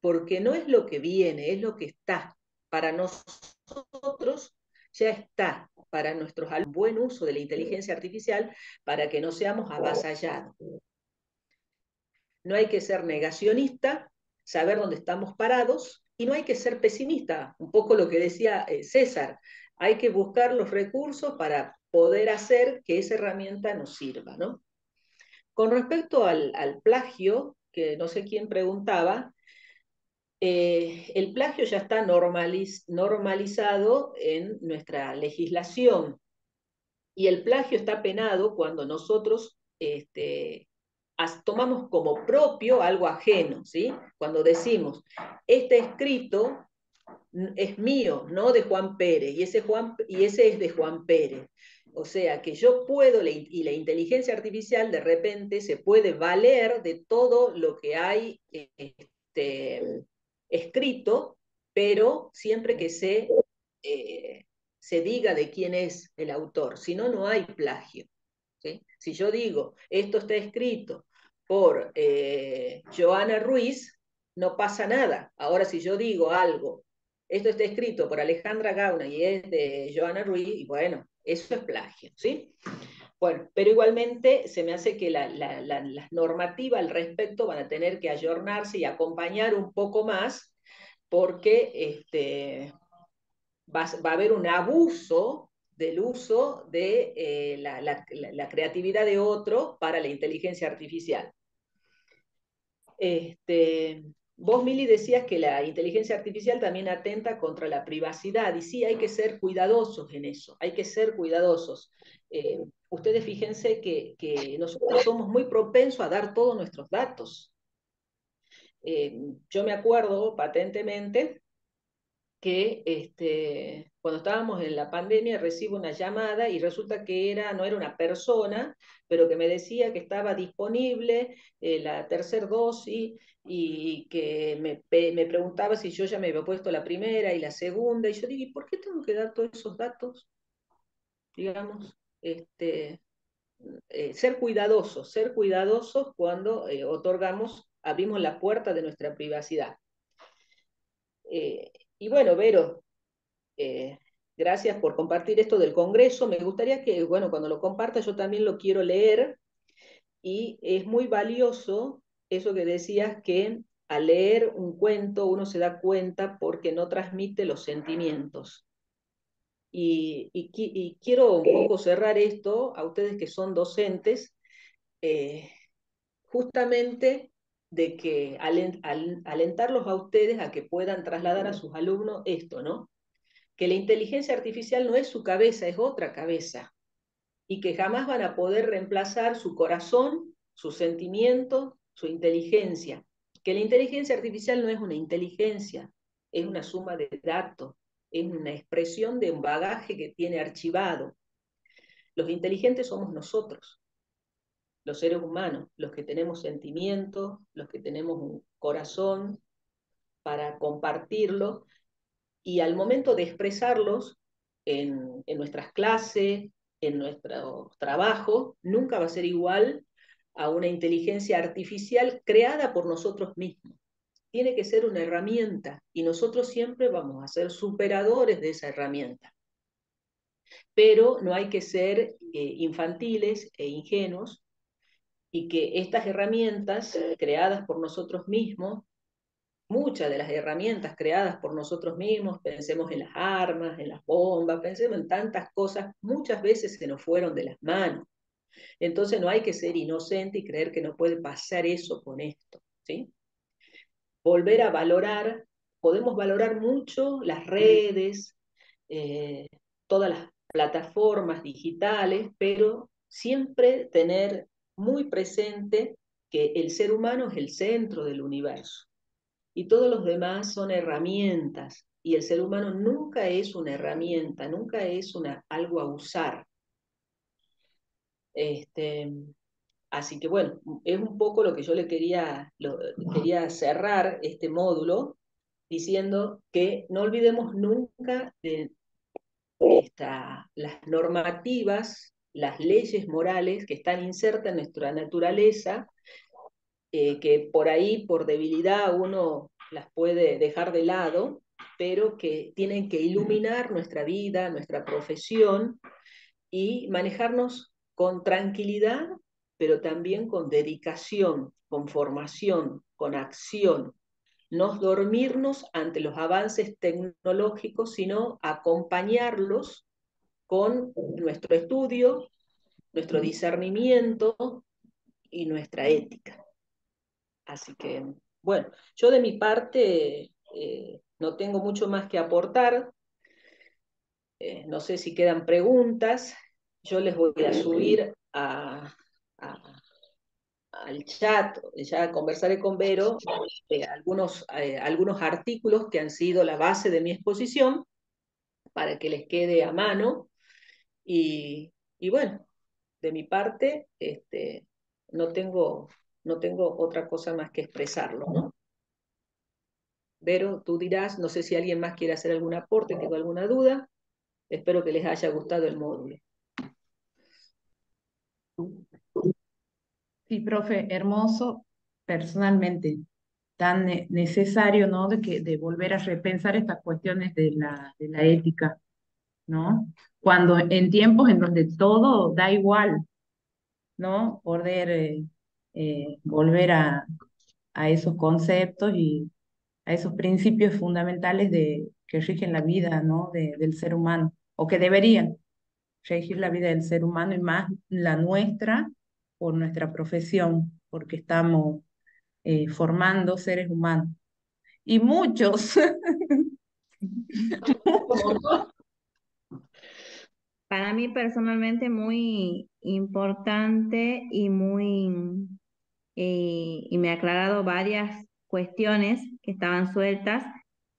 porque no es lo que viene, es lo que está. Para nosotros ya está, para nuestros alumnos, buen uso de la inteligencia artificial para que no seamos avasallados. No hay que ser negacionista, saber dónde estamos parados, y no hay que ser pesimista, un poco lo que decía César. Hay que buscar los recursos para poder hacer que esa herramienta nos sirva, ¿no? Con respecto al plagio, que no sé quién preguntaba, el plagio ya está normalizado en nuestra legislación, y el plagio está penado cuando nosotros tomamos como propio algo ajeno, ¿sí? Cuando decimos, este escrito es mío, no de Juan Pérez, y ese es de Juan Pérez. O sea, que yo puedo, y la inteligencia artificial de repente se puede valer de todo lo que hay escrito, pero siempre que se diga de quién es el autor, si no, no hay plagio. ¿Sí? Si yo digo, esto está escrito por Joana Ruiz, no pasa nada. Ahora, si yo digo algo, esto está escrito por Alejandra Gauna y es de Joana Ruiz, y bueno, eso es plagio, ¿sí? Bueno, pero igualmente se me hace que las normativas al respecto van a tener que ayornarse y acompañar un poco más, porque va a haber un abuso del uso de la creatividad de otro para la inteligencia artificial. Vos, Mili, decías que la inteligencia artificial también atenta contra la privacidad, y sí, hay que ser cuidadosos en eso, hay que ser cuidadosos. Ustedes fíjense que nosotros somos muy propensos a dar todos nuestros datos. Yo me acuerdo patentemente que cuando estábamos en la pandemia recibo una llamada y resulta que no era una persona, pero que me decía que estaba disponible la tercera dosis, y que me preguntaba si yo ya me había puesto la primera y la segunda, y yo digo, ¿y por qué tengo que dar todos esos datos? Digamos, ser cuidadosos cuando abrimos la puerta de nuestra privacidad. Y bueno, Vero, eh, gracias por compartir esto del Congreso. Me gustaría que, bueno, cuando lo comparta yo también lo quiero leer, y es muy valioso eso que decías, que al leer un cuento uno se da cuenta porque no transmite los sentimientos. Y quiero un poco cerrar esto a ustedes que son docentes, justamente de que alentarlos a ustedes a que puedan trasladar a sus alumnos esto, ¿no? Que la inteligencia artificial no es su cabeza, es otra cabeza, y que jamás van a poder reemplazar su corazón, sus sentimientos, su inteligencia. Que la inteligencia artificial no es una inteligencia, es una suma de datos, es una expresión de un bagaje que tiene archivado. Los inteligentes somos nosotros, los seres humanos, los que tenemos sentimientos, los que tenemos un corazón para compartirlo, y al momento de expresarlos en nuestras clases, en nuestro trabajo, nunca va a ser igual a una inteligencia artificial creada por nosotros mismos. Tiene que ser una herramienta y nosotros siempre vamos a ser superadores de esa herramienta. Pero no hay que ser infantiles e ingenuos, y que estas herramientas creadas por nosotros mismos, muchas de las herramientas creadas por nosotros mismos, pensemos en las armas, en las bombas, pensemos en tantas cosas, muchas veces se nos fueron de las manos. Entonces no hay que ser inocente y creer que no puede pasar eso con esto, ¿sí? Volver a valorar, podemos valorar mucho las redes, eh, todas las plataformas digitales, pero siempre tener muy presente que el ser humano es el centro del universo y todos los demás son herramientas, y el ser humano nunca es una herramienta, nunca es algo a usar. Este, Así que bueno, es un poco lo que yo quería cerrar este módulo diciendo que no olvidemos nunca de las normativas, las leyes morales que están insertas en nuestra naturaleza, que por ahí, por debilidad, uno las puede dejar de lado, pero que tienen que iluminar nuestra vida, nuestra profesión, y manejarnos con tranquilidad, pero también con dedicación, con formación, con acción. No dormirnos ante los avances tecnológicos, sino acompañarlos con nuestro estudio, nuestro discernimiento y nuestra ética. Así que, bueno, yo de mi parte no tengo mucho más que aportar. No sé si quedan preguntas. Yo les voy a subir al chat, ya conversaré con Vero, algunos artículos que han sido la base de mi exposición para que les quede a mano. Y bueno, de mi parte, no tengo otra cosa más que expresarlo, ¿no? Vero, tú dirás, no sé si alguien más quiere hacer algún aporte, tengo alguna duda. Espero que les haya gustado el módulo. Sí, profe, hermoso, personalmente, tan necesario, ¿no? De volver a repensar estas cuestiones de la ética, ¿no? Cuando en tiempos en donde todo da igual, ¿no? Poder volver a esos conceptos y a esos principios fundamentales que rigen la vida, ¿no? Del ser humano, o que deberían regir la vida del ser humano y más la nuestra por nuestra profesión, porque estamos formando seres humanos. Y muchos, Para mí personalmente muy importante y y me ha aclarado varias cuestiones que estaban sueltas.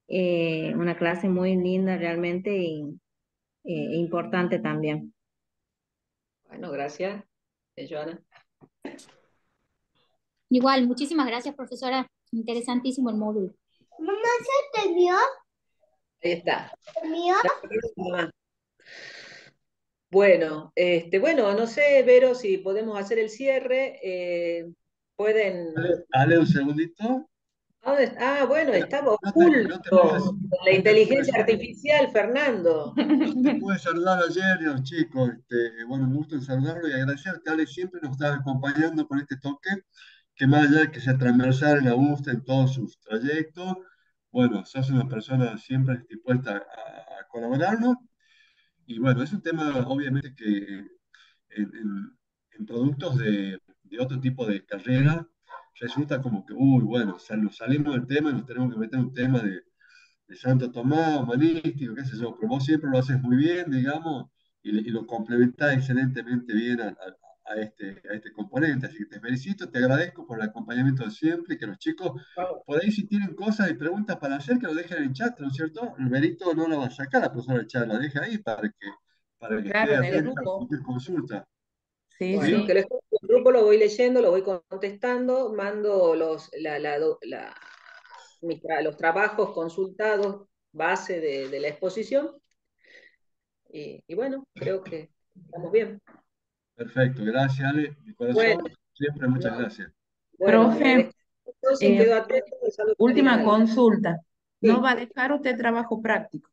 Una clase muy linda realmente importante también. Bueno, gracias, Joana. Igual, muchísimas gracias, profesora. Interesantísimo el módulo. Mamá, ¿se terminó? Ahí está. ¿Terminó? Bueno, bueno, no sé, Vero, si podemos hacer el cierre. Pueden. Dale un segundito. Bueno, estaba No oculto te pude, con la inteligencia artificial, Fernando. no te pude saludar ayer, los chicos. Bueno, me gusta saludarlo y agradecerte, Ale, siempre nos estás acompañando con este toque, que más allá de que sea transversal en la UST en todos sus trayectos, bueno, sos una persona siempre dispuesta a colaborarnos. Y bueno, es un tema obviamente que en productos de otro tipo de carrera resulta como que, uy, bueno, nos salimos del tema y nos tenemos que meter en un tema de Santo Tomás, humanístico, qué sé yo, pero vos siempre lo haces muy bien, digamos, y lo complementás excelentemente bien a este componente. Así que te felicito, te agradezco por el acompañamiento de siempre, y que los chicos, por ahí si tienen cosas y preguntas para hacer, que lo dejen en el chat, ¿no es cierto? El Berito no lo va a sacar a la profesora del chat, la deja ahí para que Claro, esté en el atenta a grupo. cualquier consulta. Sí, Bueno, sí. que el grupo lo voy leyendo, lo voy contestando, mando los trabajos consultados, base de la exposición, y bueno, creo que estamos bien. Perfecto, gracias Ale, de Bueno, corazón, siempre muchas no, gracias. bueno, Profe, entonces quedo atento de algo que me digan última algo. consulta. ¿No Sí. va a dejar usted trabajo práctico?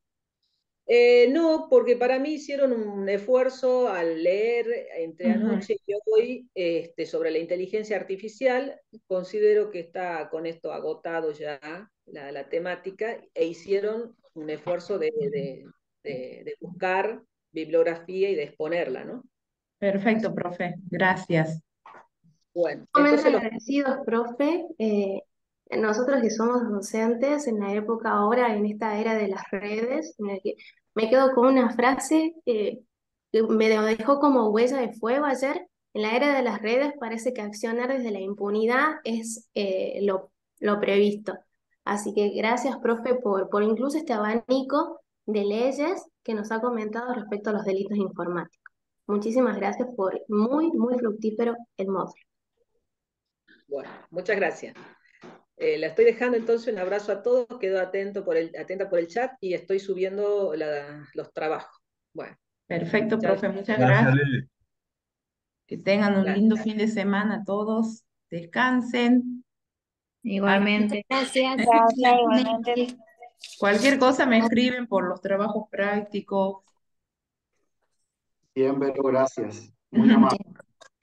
No, porque para mí hicieron un esfuerzo al leer entre Ujú. anoche y hoy sobre la inteligencia artificial. Considero que está con esto agotado ya la temática e hicieron un esfuerzo de buscar bibliografía y de exponerla, ¿no? Perfecto, profe. Gracias. Bueno, Sumamente entonces agradecidos, profe. Nosotros que somos docentes en la época ahora, en esta era de las redes, en la que me quedo con una frase que me dejó como huella de fuego ayer. En la era de las redes parece que accionar desde la impunidad es lo previsto. Así que gracias, profe, por incluso este abanico de leyes que nos ha comentado respecto a los delitos informáticos. Muchísimas gracias por muy, muy fructífero el módulo. bueno, muchas gracias. La estoy dejando entonces, un abrazo a todos, quedo atenta por el chat y estoy subiendo los trabajos. Bueno, Perfecto, chao. profe. Muchas Gracias gracias. Lili. Que tengan un Gracias. lindo fin de semana todos. Descansen. Igualmente. Gracias. Gracias, igualmente. Cualquier cosa me escriben por los trabajos prácticos. Bien, Vero, gracias. Muy amable.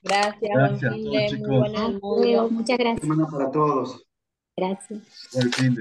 Gracias, buen Gracias a fin todos de, muy bueno chicos. el Leo, módulo. muchas gracias. Semana para todos. Gracias. Buen fin de